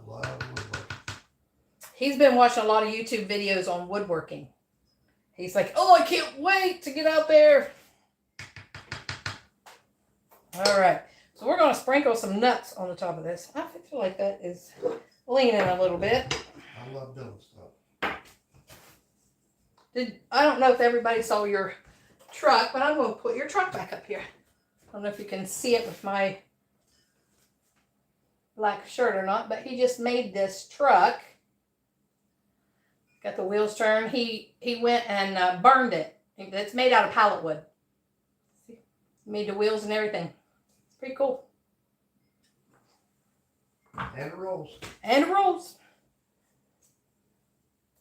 Speaker 2: love woodwork.
Speaker 1: He's been watching a lot of YouTube videos on woodworking. He's like, oh, I can't wait to get out there. All right. So we're going to sprinkle some nuts on the top of this. I feel like that is leaning a little bit.
Speaker 2: I love doing stuff.
Speaker 1: I don't know if everybody saw your truck, but I'm going to put your truck back up here. I don't know if you can see it with my black shirt or not, but he just made this truck. Got the wheels turned. He went and burned it. It's made out of pallet wood. See? Made the wheels and everything. It's pretty cool.
Speaker 2: And it rolls.
Speaker 1: And it rolls.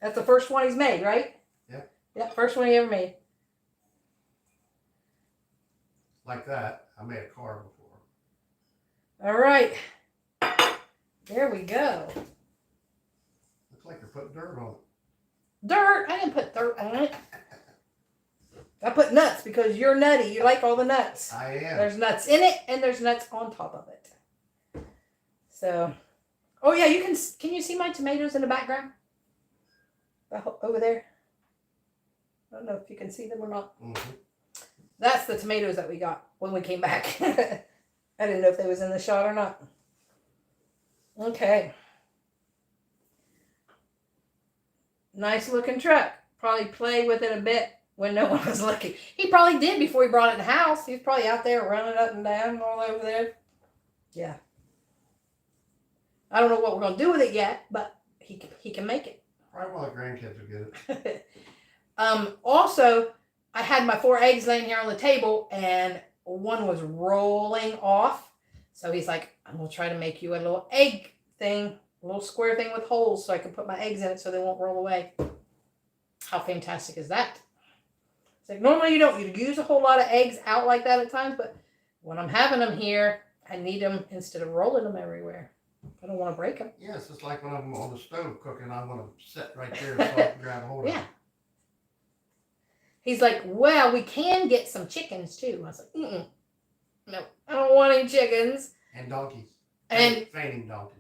Speaker 1: That's the first one he's made, right?
Speaker 2: Yep.
Speaker 1: Yep, first one he ever made.
Speaker 2: Like that. I made a car before.
Speaker 1: All right. There we go.
Speaker 2: Looks like you're putting dirt on it.
Speaker 1: Dirt? I didn't put dirt on it. I put nuts because you're nutty. You like all the nuts.
Speaker 2: I am.
Speaker 1: There's nuts in it and there's nuts on top of it. So, oh yeah, can you see my tomatoes in the background? Over there? I don't know if you can see them or not.
Speaker 2: Mm-hmm.
Speaker 1: That's the tomatoes that we got when we came back. I didn't know if they was in the shot or not. Okay. Nice looking truck. Probably played with it a bit when no one was looking. He probably did before he brought it in the house. He was probably out there running up and down all over there. Yeah. I don't know what we're going to do with it yet, but he can make it.
Speaker 2: Probably while the grandkids will get it.
Speaker 1: Also, I had my 4 eggs laying here on the table, and one was rolling off. So he's like, I'm going to try to make you a little egg thing, a little square thing with holes so I can put my eggs in it so they won't roll away. How fantastic is that? It's like, normally you don't use a whole lot of eggs out like that at times, but when I'm having them here, I need them instead of rolling them everywhere. I don't want to break them.
Speaker 2: Yeah, it's just like when I'm on the stove cooking, I want to sit right there so I can grab a hold of
Speaker 1: Yeah.
Speaker 2: it.
Speaker 1: He's like, well, we can get some chickens too. I was like, no, I don't want any chickens.
Speaker 2: And donkeys.
Speaker 1: And
Speaker 2: fainting donkeys.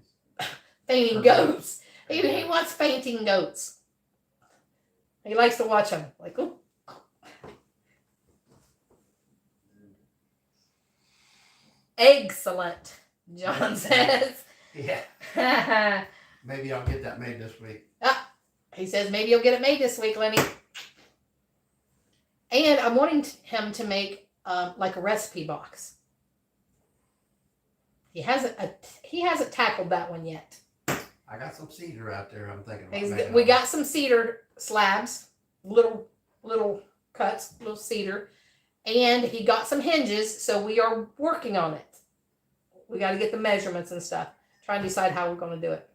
Speaker 1: fainting goats. He wants fainting goats. He likes to watch them. Like, oh. Excellent, John says.
Speaker 2: Yeah. Maybe I'll get that made this week.
Speaker 1: He says maybe you'll get it made this week, Lenny. And I'm wanting him to make like a recipe box. He hasn't tackled that one yet.
Speaker 2: I got some cedar out there I'm thinking about.
Speaker 1: We got some cedar slabs, little cuts, little cedar. And he got some hinges, so we are working on it. We got to get the measurements and stuff. Try and decide how we're going to do it.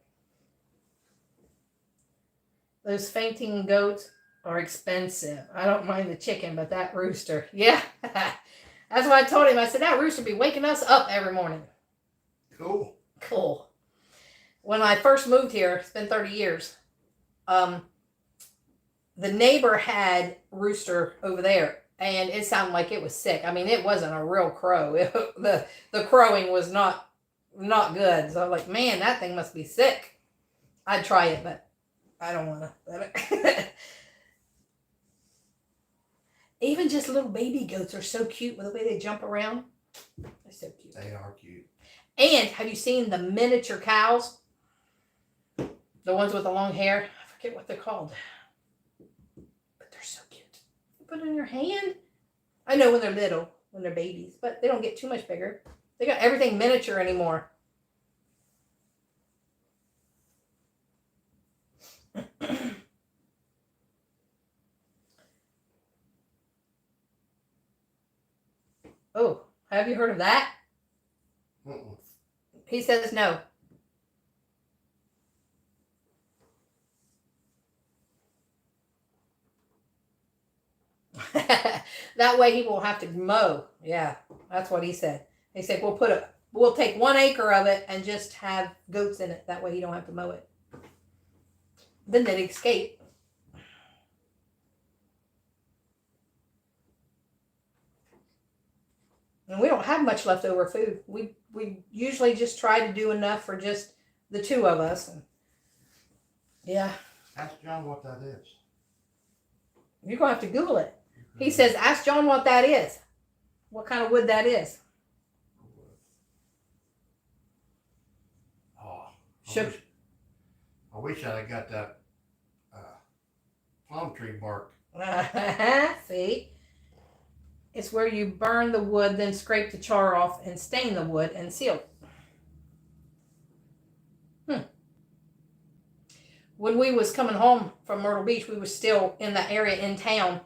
Speaker 1: Those fainting goats are expensive. I don't mind the chicken, but that rooster, yeah. That's what I told him. I said, that rooster be waking us up every morning. Cool. When I first moved here, it's been 30 years, the neighbor had rooster over there, and it sounded like it was sick. I mean, it wasn't a real crow. The crowing was not good. So I was like, man, that thing must be sick. I'd try it, but I don't want to. Even just little baby goats are so cute with the way they jump around. They're so cute.
Speaker 2: They are cute.
Speaker 1: And have you seen the miniature cows? The ones with the long hair? I forget what they're called. But they're so cute. You put it in your hand. I know when they're little, when they're babies, but they don't get too much bigger. They got everything miniature anymore. Oh, have you heard of that?
Speaker 2: Mm-mm.
Speaker 1: He says no. That way he won't have to mow. Yeah, that's what he said. He said we'll take 1 acre of it and just have goats in it. That way you don't have to mow it. Then they'd escape. And we don't have much leftover food. We usually just try to do enough for just the 2 of us. Yeah.
Speaker 2: Ask John what that is.
Speaker 1: You're going to have to Google it. He says, ask John what that is. What kind of wood that is.
Speaker 2: Oh,
Speaker 1: Sugar.
Speaker 2: I wish I'd have got that plum tree bark.
Speaker 1: See? It's where you burn the wood, then scrape the char off and stain the wood and seal it. When we was coming home from Myrtle Beach, we was still in that area in town,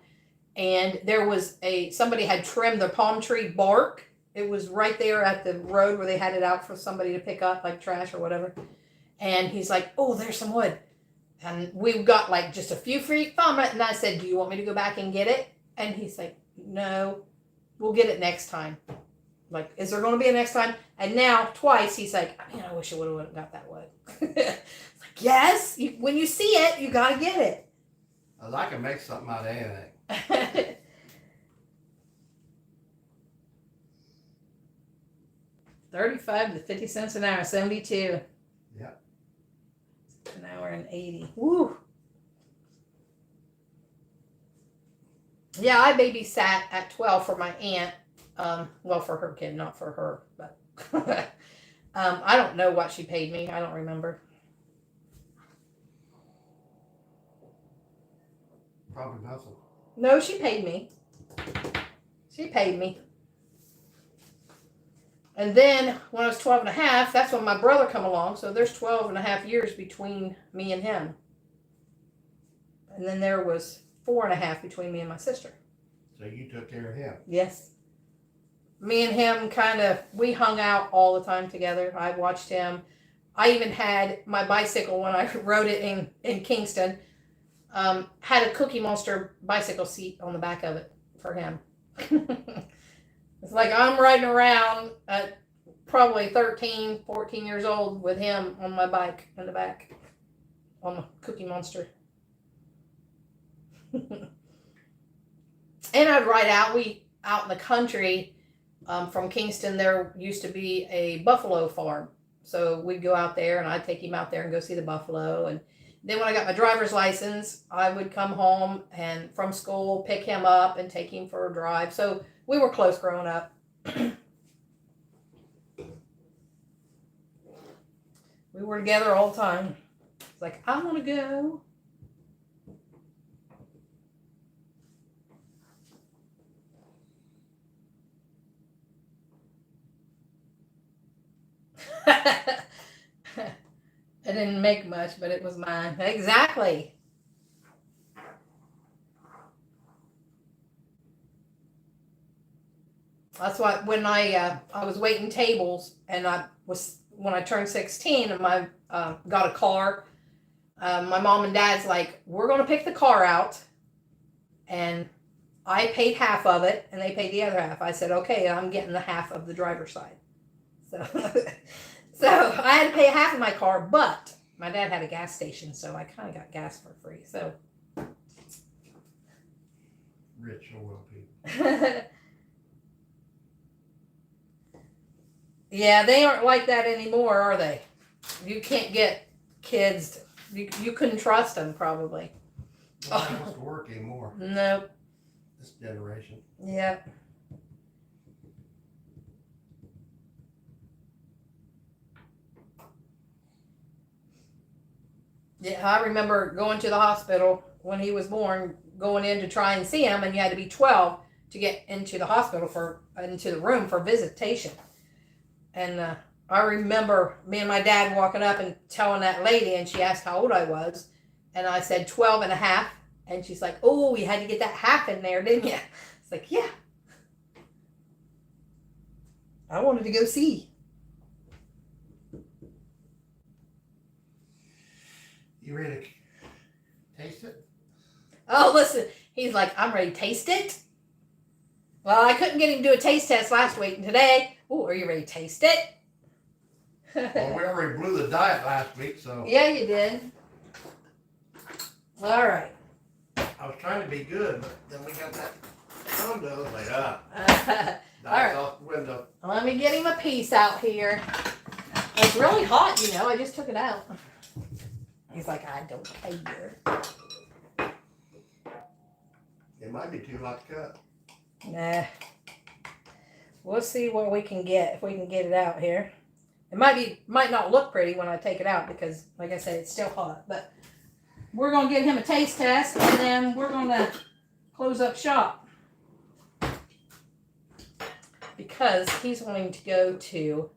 Speaker 1: and there was somebody had trimmed the palm tree bark. It was right there at the road where they had it out for somebody to pick up, like trash or whatever. And he's like, oh, there's some wood. And we got like just a few feet from it, and I said, do you want me to go back and get it? And he's like, no, we'll get it next time. Like, is there going to be a next time? And now, twice, he's like, I mean, I wish I would have got that wood. It's like, yes, when you see it, you got to get it.
Speaker 2: I can make something out of anything.
Speaker 1: 35 to 50 cents an hour, 72.
Speaker 2: Yep.
Speaker 1: An hour and 80. Woo. Yeah, I babysat at 12 for my aunt. Well, for her kid, not for her, but I don't know what she paid me. I don't remember.
Speaker 2: Probably nothing.
Speaker 1: No, she paid me. She paid me. And then when I was 12 and a half, that's when my brother come along. So there's 12 and a half years between me and him. And then there was 4 and a half between me and my sister.
Speaker 2: So you took care of him?
Speaker 1: Yes. Me and him we hung out all the time together. I watched him. I even had my bicycle when I rode it in Kingston. Had a Cookie Monster bicycle seat on the back of it for him. It's like I'm riding around at probably 13, 14 years old with him on my bike in the back on the Cookie Monster. And I'd ride out in the country. From Kingston, there used to be a buffalo farm. So we'd go out there and I'd take him out there and go see the buffalo. And then when I got my driver's license, I would come home and from school, pick him up and take him for a drive. So we were close growing up. We were together all the time. It's like, I want to go. I didn't make much, but it was mine. Exactly. That's why when I was waiting tables and when I turned 16 and got a car, my mom and dad's like, we're going to pick the car out, and I paid half of it and they paid the other half. I said, okay, I'm getting the half of the driver's side. So I had to pay half of my car, but my dad had a gas station, so I kind of got gas for free. So
Speaker 2: rich oil people.
Speaker 1: Yeah, they aren't like that anymore, are they? You can't get kids. You couldn't trust them, probably.
Speaker 2: Well, they don't have to work anymore.
Speaker 1: Nope.
Speaker 2: This generation.
Speaker 1: Yeah. Yeah, I remember going to the hospital when he was born, going in to try and see him, and you had to be 12 to get into the hospital into the room for visitation. And I remember me and my dad walking up and telling that lady, and she asked how old I was, and I said 12 and a half, and she's like, oh, you had to get that half in there, didn't you? It's like, yeah. I wanted to go see.
Speaker 2: You ready to taste it?
Speaker 1: Oh, listen, he's like, I'm ready to taste it. Well, I couldn't get him to do a taste test last week, and today, oh, are you ready to taste it?
Speaker 2: Well, we already blew the diet last week, so.
Speaker 1: Yeah, you did. All right.
Speaker 2: I was trying to be good, but then we got that condo. Like,
Speaker 1: All right.
Speaker 2: off the window.
Speaker 1: Let me get him a piece out here. It's really hot, I just took it out. He's like, I don't care.
Speaker 2: It might be too hot to cut.
Speaker 1: Nah. We'll see what we can get, if we can get it out here. It might not look pretty when I take it out because, like I said, it's still hot. But we're going to give him a taste test, and then we're going to close up shop. Because he's wanting to go to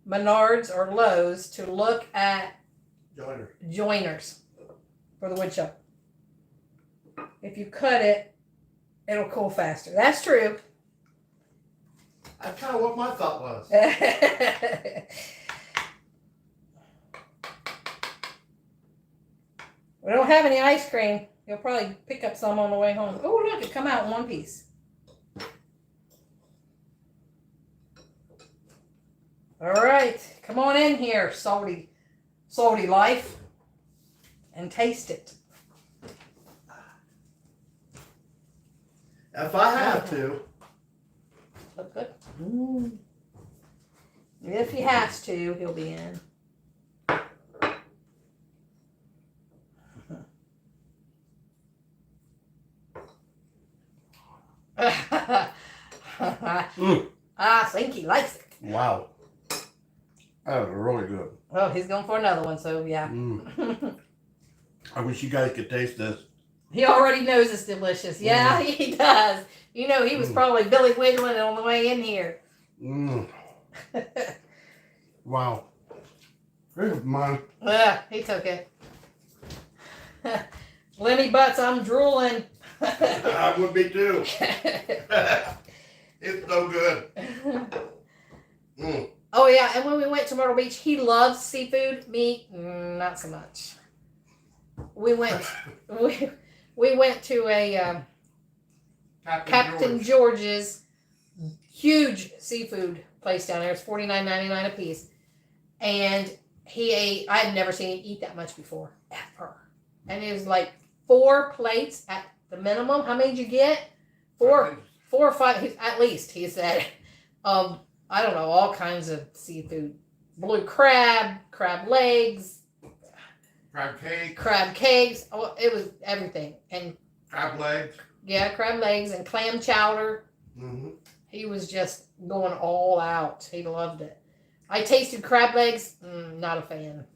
Speaker 1: Menards or Lowe's to look at joiners for the wood shop. If you cut it, it'll cool faster. That's true.
Speaker 2: That's kind of what my thought was.
Speaker 1: We don't have any ice cream. You'll probably pick up some on the way home. Oh, look, it come out in one piece. All right, come on in here, salty life, and taste it.
Speaker 2: If I have to.
Speaker 1: Look good. Mm. If he has to, he'll be in. I think he likes it.
Speaker 2: Wow. That was really good.
Speaker 1: Oh, he's going for another one, so yeah.
Speaker 2: I wish you guys could taste this.
Speaker 1: He already knows it's delicious. Yeah, he does. You know, he was probably Billy Wiggling on the way in here.
Speaker 2: Wow. Here's mine.
Speaker 1: He took it. Lenny Butts, I'm drooling.
Speaker 2: I would be too. It's so good.
Speaker 1: Oh yeah, and when we went to Myrtle Beach, he loves seafood. Me, not so much. We went to a Captain George's huge seafood place down there. It's $49.99 a piece, and he ate. I had never seen him eat that much before, ever. And it was like 4 plates at the minimum. How many did you get? 4 or 5 at least. He said. I don't know, all kinds of seafood. Blue crab, crab legs. Crab cakes. Oh, it was everything. And
Speaker 2: crab legs.
Speaker 1: Yeah, crab legs and clam chowder. He was just going all out. He loved it. I tasted crab legs. Not a fan.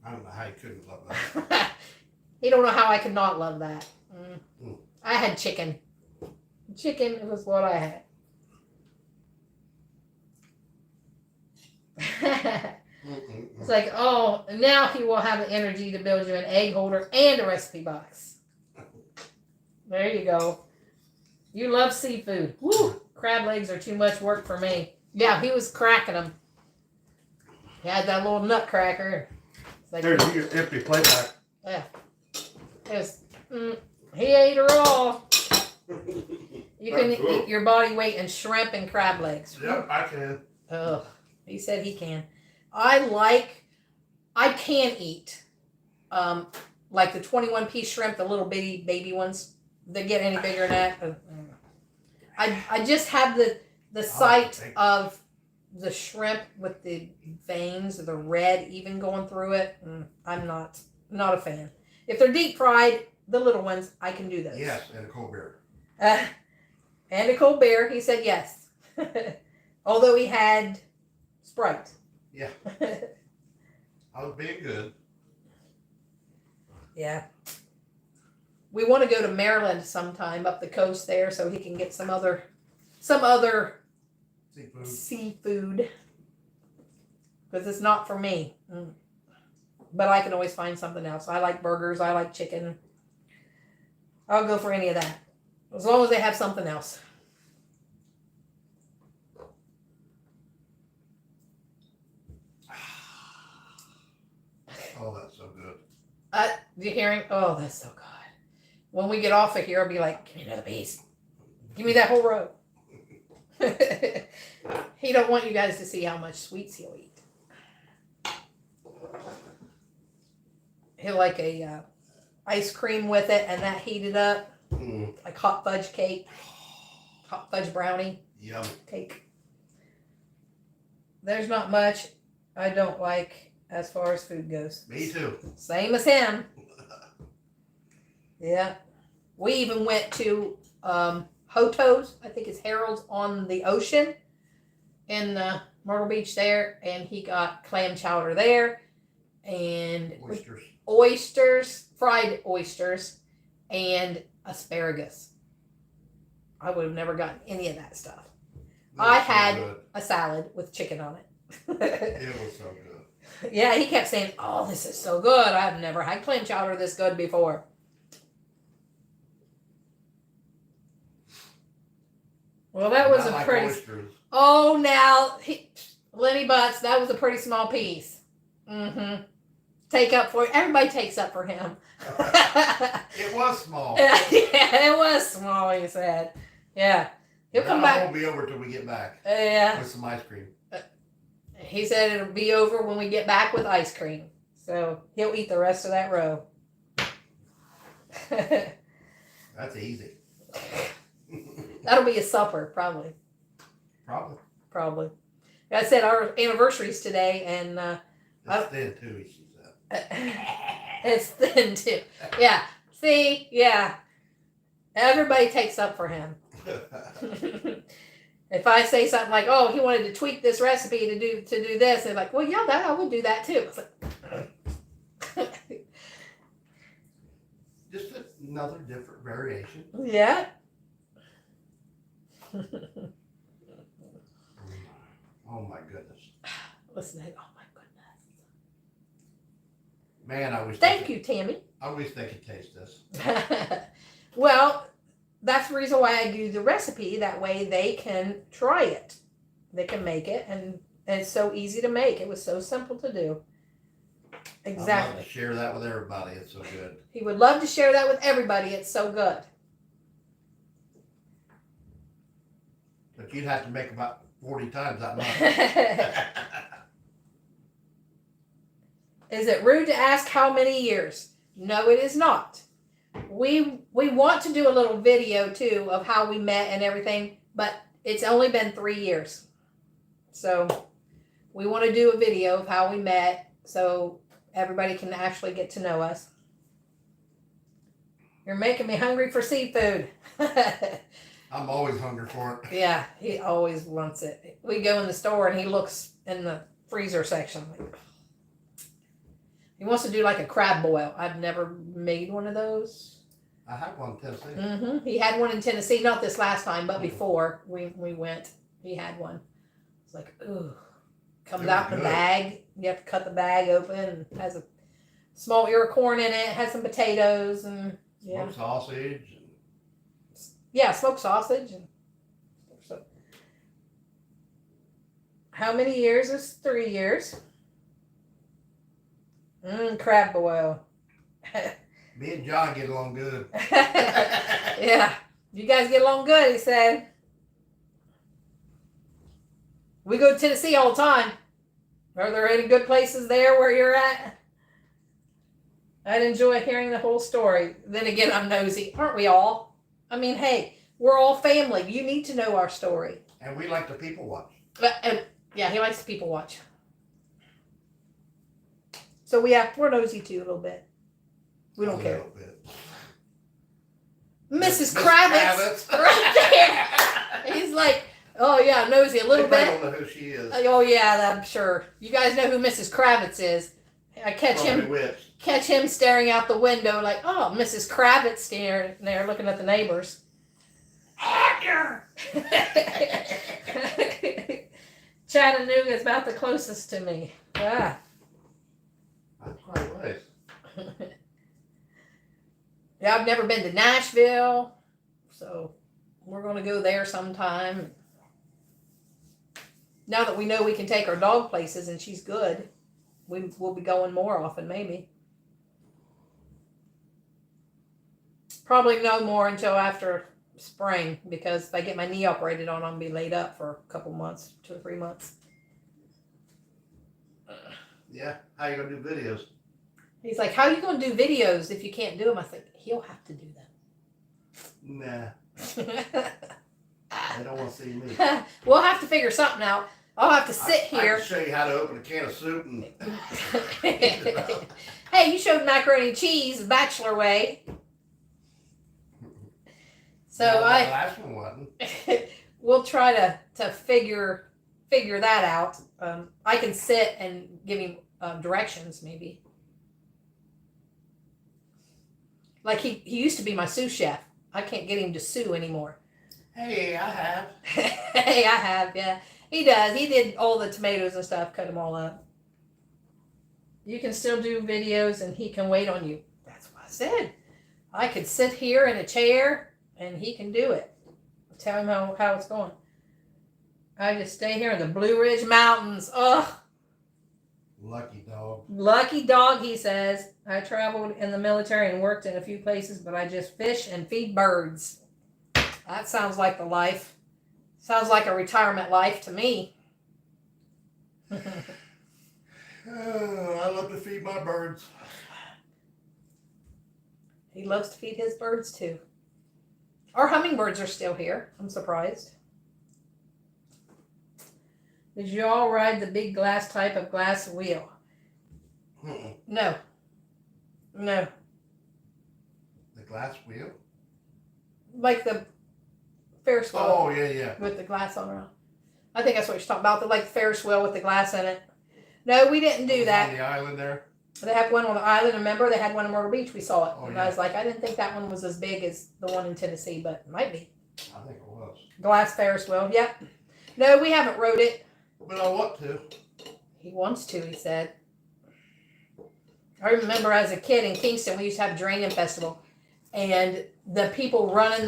Speaker 2: I don't know how you couldn't love that.
Speaker 1: He don't know how I could not love that. I had chicken. Chicken was what I had. It's like, oh, now he will have the energy to build you an egg holder and a recipe box. There you go. You love seafood. Woo! Crab legs are too much work for me. Yeah, he was cracking them. He had that little nutcracker. Like,
Speaker 2: there's your empty plate back.
Speaker 1: Yeah. He ate her all. You can eat your body weight in shrimp and crab legs.
Speaker 2: Yep, I can.
Speaker 1: Oh, he said he can. I can eat, like the 21-piece shrimp, the little bitty baby ones. They get any bigger than that. I just have the sight of the shrimp with the veins, the red even going through it. I'm not a fan. If they're deep fried, the little ones, I can do those.
Speaker 2: Yes, and a cold beer.
Speaker 1: And a cold beer. He said yes. Although he had Sprite.
Speaker 2: Yeah. I was being good.
Speaker 1: Yeah. We want to go to Maryland sometime up the coast there so he can get some other seafood. Because it's not for me. But I can always find something else. I like burgers. I like chicken. I'll go for any of that. As long as they have something else.
Speaker 2: Oh, that's so good.
Speaker 1: You hearing? Oh, that's so good. When we get off of here, I'll be like, give me another piece. Give me that whole row. He don't want you guys to see how much sweets he'll eat. He'll like a ice cream with it and that heated up. Like hot fudge cake. Hot fudge brownie.
Speaker 2: Yum.
Speaker 1: Cake. There's not much I don't like as far as food goes.
Speaker 2: Me too.
Speaker 1: Same as him. Yeah. We even went to Hoto's, I think it's Harold's on the ocean in Myrtle Beach there, and he got clam chowder there and
Speaker 2: Oysters.
Speaker 1: fried oysters, and asparagus. I would have never gotten any of that stuff. I had a salad with chicken on it.
Speaker 2: It was so good.
Speaker 1: Yeah, he kept saying, "Oh, this is so good. I've never had clam chowder this good before." Well, that was a pretty.
Speaker 2: Oysters.
Speaker 1: Oh, now Lenny Butts, that was a pretty small piece. Mm-hmm. Take up for everybody takes up for him.
Speaker 2: It was small.
Speaker 1: Yeah, it was small. He said, "Yeah, he'll come back.
Speaker 2: It won't be over till we get back.
Speaker 1: Yeah,
Speaker 2: With some ice cream."
Speaker 1: he said it'll be over when we get back with ice cream. So he'll eat the rest of that row."
Speaker 2: That's easy.
Speaker 1: That'll be a supper, probably.
Speaker 2: Probably.
Speaker 1: Like I said, our anniversary's today, and
Speaker 2: It's thin too, she said.
Speaker 1: it's thin too. Yeah. See, yeah. Everybody takes up for him. If I say something like, "Oh, he wanted to tweak this recipe to do this," they're like, "Well, yeah, I would do that too." It's like,
Speaker 2: Just another different variation.
Speaker 1: yeah.
Speaker 2: Oh my goodness.
Speaker 1: Listen, oh my goodness.
Speaker 2: Man, I wish.
Speaker 1: Thank you, Tammy.
Speaker 2: I wish they could taste this.
Speaker 1: Well, that's the reason why I do the recipe. That way they can try it. They can make it, and it's so easy to make. It was so simple to do.
Speaker 2: I'd love
Speaker 1: Exactly.
Speaker 2: to share that with everybody. It's so good.
Speaker 1: He would love to share that with everybody. It's so good.
Speaker 2: But you'd have to make about 40 times that much.
Speaker 1: Is it rude to ask how many years? No, it is not. We want to do a little video too of how we met and everything, but it's only been 3 years. So we want to do a video of how we met so everybody can actually get to know us. You're making me hungry for seafood.
Speaker 2: I'm always hungry for it.
Speaker 1: Yeah, he always wants it. We go in the store and he looks in the freezer section. He wants to do like a crab boil. I've never made one of those.
Speaker 2: I have one in Tennessee.
Speaker 1: He had one in Tennessee, not this last time, but before we went, he had one. It's like, ooh, comes out in the bag. You have to cut the bag open. And has a small ear of corn in it. Has some potatoes and
Speaker 2: Smoked sausage.
Speaker 1: Yeah, smoked sausage. And so, how many years is 3 years? Crab boil.
Speaker 2: Me and John get along good.
Speaker 1: Yeah, you guys get along good, he said. We go to Tennessee all the time. Are there any good places there where you're at? I'd enjoy hearing the whole story. Then again, I'm nosy. Aren't we all? I mean, hey, we're all family. You need to know our story.
Speaker 2: And we like to people watch.
Speaker 1: Yeah, he likes to people watch. So yeah, we're nosy too a little bit. We don't care. Mrs. Kravitz, right there. He's like, oh yeah, nosy a little bit.
Speaker 2: I don't know who she is.
Speaker 1: Oh yeah, I'm sure. You guys know who Mrs. Kravitz is. I catch him staring out the window like, oh, Mrs. Kravitz staring there looking at the neighbors. Actor. Chattanooga is about the closest to me. Ah.
Speaker 2: That's quite a ways.
Speaker 1: Yeah, I've never been to Nashville, so we're going to go there sometime. Now that we know we can take our dog places and she's good, we'll be going more often, maybe. Probably no more until after spring, because if I get my knee operated on, I'll be laid up for a couple months, 2 or 3 months.
Speaker 2: Yeah, how you gonna do videos?
Speaker 1: He's like, how are you going to do videos if you can't do them? I think he'll have to do
Speaker 2: Nah,
Speaker 1: them.
Speaker 2: they don't want to see me.
Speaker 1: We'll have to figure something out. I'll have to sit
Speaker 2: I
Speaker 1: here.
Speaker 2: can show you how to open a can of soup and
Speaker 1: Hey, you showed macaroni and cheese the bachelor way. So
Speaker 2: no, the last one wasn't.
Speaker 1: we'll try to figure that out. I can sit and give him directions maybe. Like he used to be my sous chef. I can't get him to sue anymore.
Speaker 2: Hey, I have.
Speaker 1: Hey, I have, yeah. He does. He did all the tomatoes and stuff, cut them all up. You can still do videos and he can wait on you. That's what I said. I could sit here in a chair and he can do it. Tell him how it's going. I just stay here in the Blue Ridge Mountains. Ugh.
Speaker 2: Lucky dog.
Speaker 1: Lucky dog, he says. I traveled in the military and worked in a few places, but I just fish and feed birds. That sounds like the life. Sounds like a retirement life to me.
Speaker 2: I love to feed my birds.
Speaker 1: He loves to feed his birds too. Our hummingbirds are still here. I'm surprised. Did you all ride the big glass type of glass wheel?
Speaker 2: Mm-mm.
Speaker 1: No. No.
Speaker 2: The glass wheel?
Speaker 1: Like the Ferris wheel.
Speaker 2: Oh, yeah.
Speaker 1: With the glass on around. I think that's what you're talking about. The like Ferris wheel with the glass in it. No, we didn't do that.
Speaker 2: On the island there?
Speaker 1: They have one on the island. Remember, they had one in Myrtle Beach. We saw it.
Speaker 2: Oh,
Speaker 1: and
Speaker 2: yeah.
Speaker 1: I was like, I didn't think that one was as big as the one in Tennessee, but it might be.
Speaker 2: I think it was.
Speaker 1: Glass Ferris wheel. Yep. No, we haven't rode it.
Speaker 2: But I want to.
Speaker 1: He wants to, he said. I remember as a kid in Kingston, we used to have a Geranium Festival. And the people running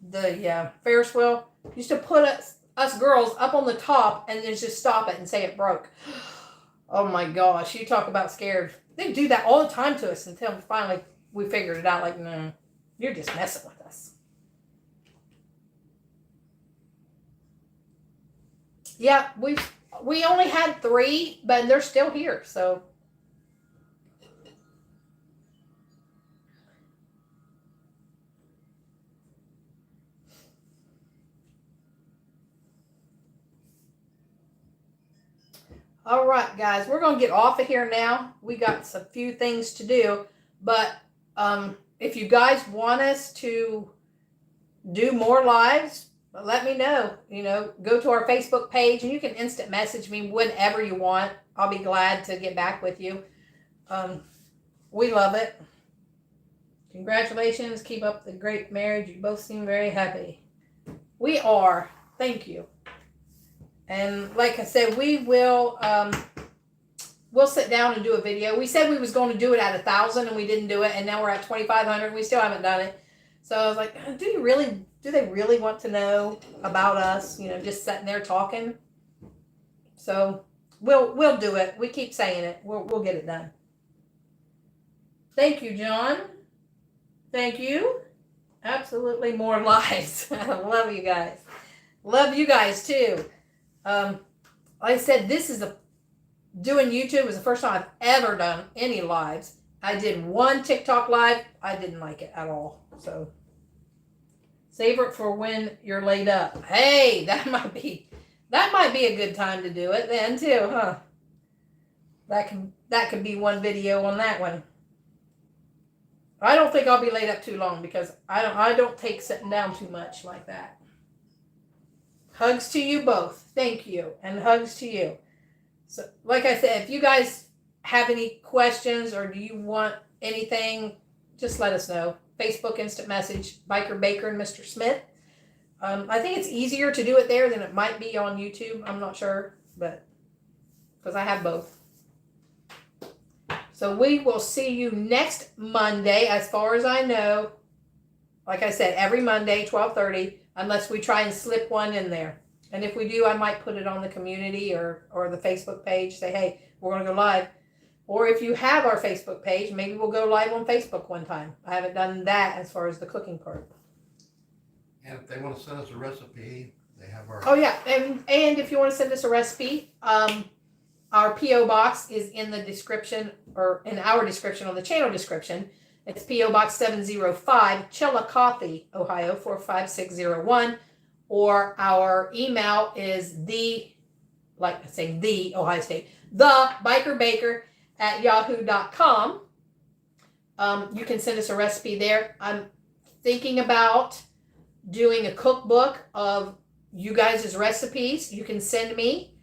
Speaker 1: the Ferris wheel used to put us girls up on the top and then just stop it and say it broke. Oh my gosh, you talk about scared. They do that all the time to us until finally we figured it out. Like, no, you're just messing with us. Yeah, we only had 3, but they're still here, so. All right, guys, we're going to get off of here now. We got a few things to do, but if you guys want us to do more lives, let me know. You know, go to our Facebook page, and you can instant message me whenever you want. I'll be glad to get back with you. We love it. Congratulations. Keep up the great marriage. You both seem very happy. We are. Thank you. And like I said, we will we'll sit down and do a video. We said we was going to do it at 1,000 and we didn't do it, and now we're at 2,500 and we still haven't done it. So I was like, do they really want to know about us, you know, just sitting there talking? So we'll do it. We keep saying it. We'll get it done. Thank you, John. Thank you. Absolutely more lives. I love you guys. Love you guys too. Like I said, doing YouTube was the first time I've ever done any lives. I did one TikTok live. I didn't like it at all. So save it for when you're laid up. Hey, that might be a good time to do it then too, huh? That could be one video on that one. I don't think I'll be laid up too long because I don't take sitting down too much like that. Hugs to you both. Thank you. And hugs to you. So, like I said, if you guys have any questions or do you want anything, just let us know. Facebook instant message, Biker Baker and Mr. Smith. I think it's easier to do it there than it might be on YouTube. I'm not sure, but because I have both. So we will see you next Monday, as far as I know. Like I said, every Monday, 12:30. Unless we try and slip one in there. And if we do, I might put it on the community or the Facebook page. Say, hey, we're going to go live. Or if you have our Facebook page, maybe we'll go live on Facebook one time. I haven't done that as far as the cooking part.
Speaker 2: And if they want to send us a recipe, they have our...
Speaker 1: Oh, yeah. And if you want to send us a recipe, our P.O. Box is in the description, or in our description on the channel description. It's P.O. Box 705, Chillicothe, Ohio, 45601. Or our email is like I say, the Ohio State, the Biker Baker at yahoo.com. You can send us a recipe there. I'm thinking about doing a cookbook of you guys' recipes. You can send me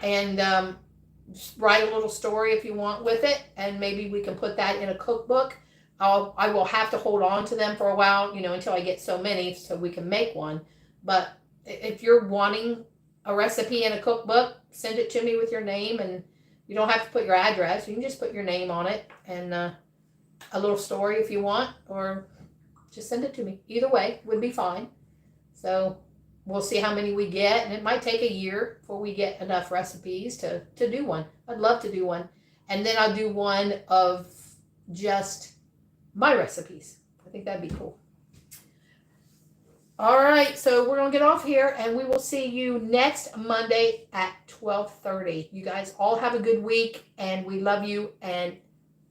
Speaker 1: and write a little story if you want with it, and maybe we can put that in a cookbook. I will have to hold on to them for a while, until I get so many so we can make one. But if you're wanting a recipe in a cookbook, send it to me with your name, and you don't have to put your address. You can just put your name on it and a little story if you want, or just send it to me. Either way would be fine. So we'll see how many we get, and it might take a year before we get enough recipes to do one. I'd love to do one. And then I'll do one of just my recipes. I think that'd be cool. All right, so we're going to get off here, and we will see you next Monday at 12:30. You guys all have a good week, and we love you, and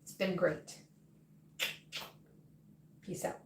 Speaker 1: it's been great. Peace out.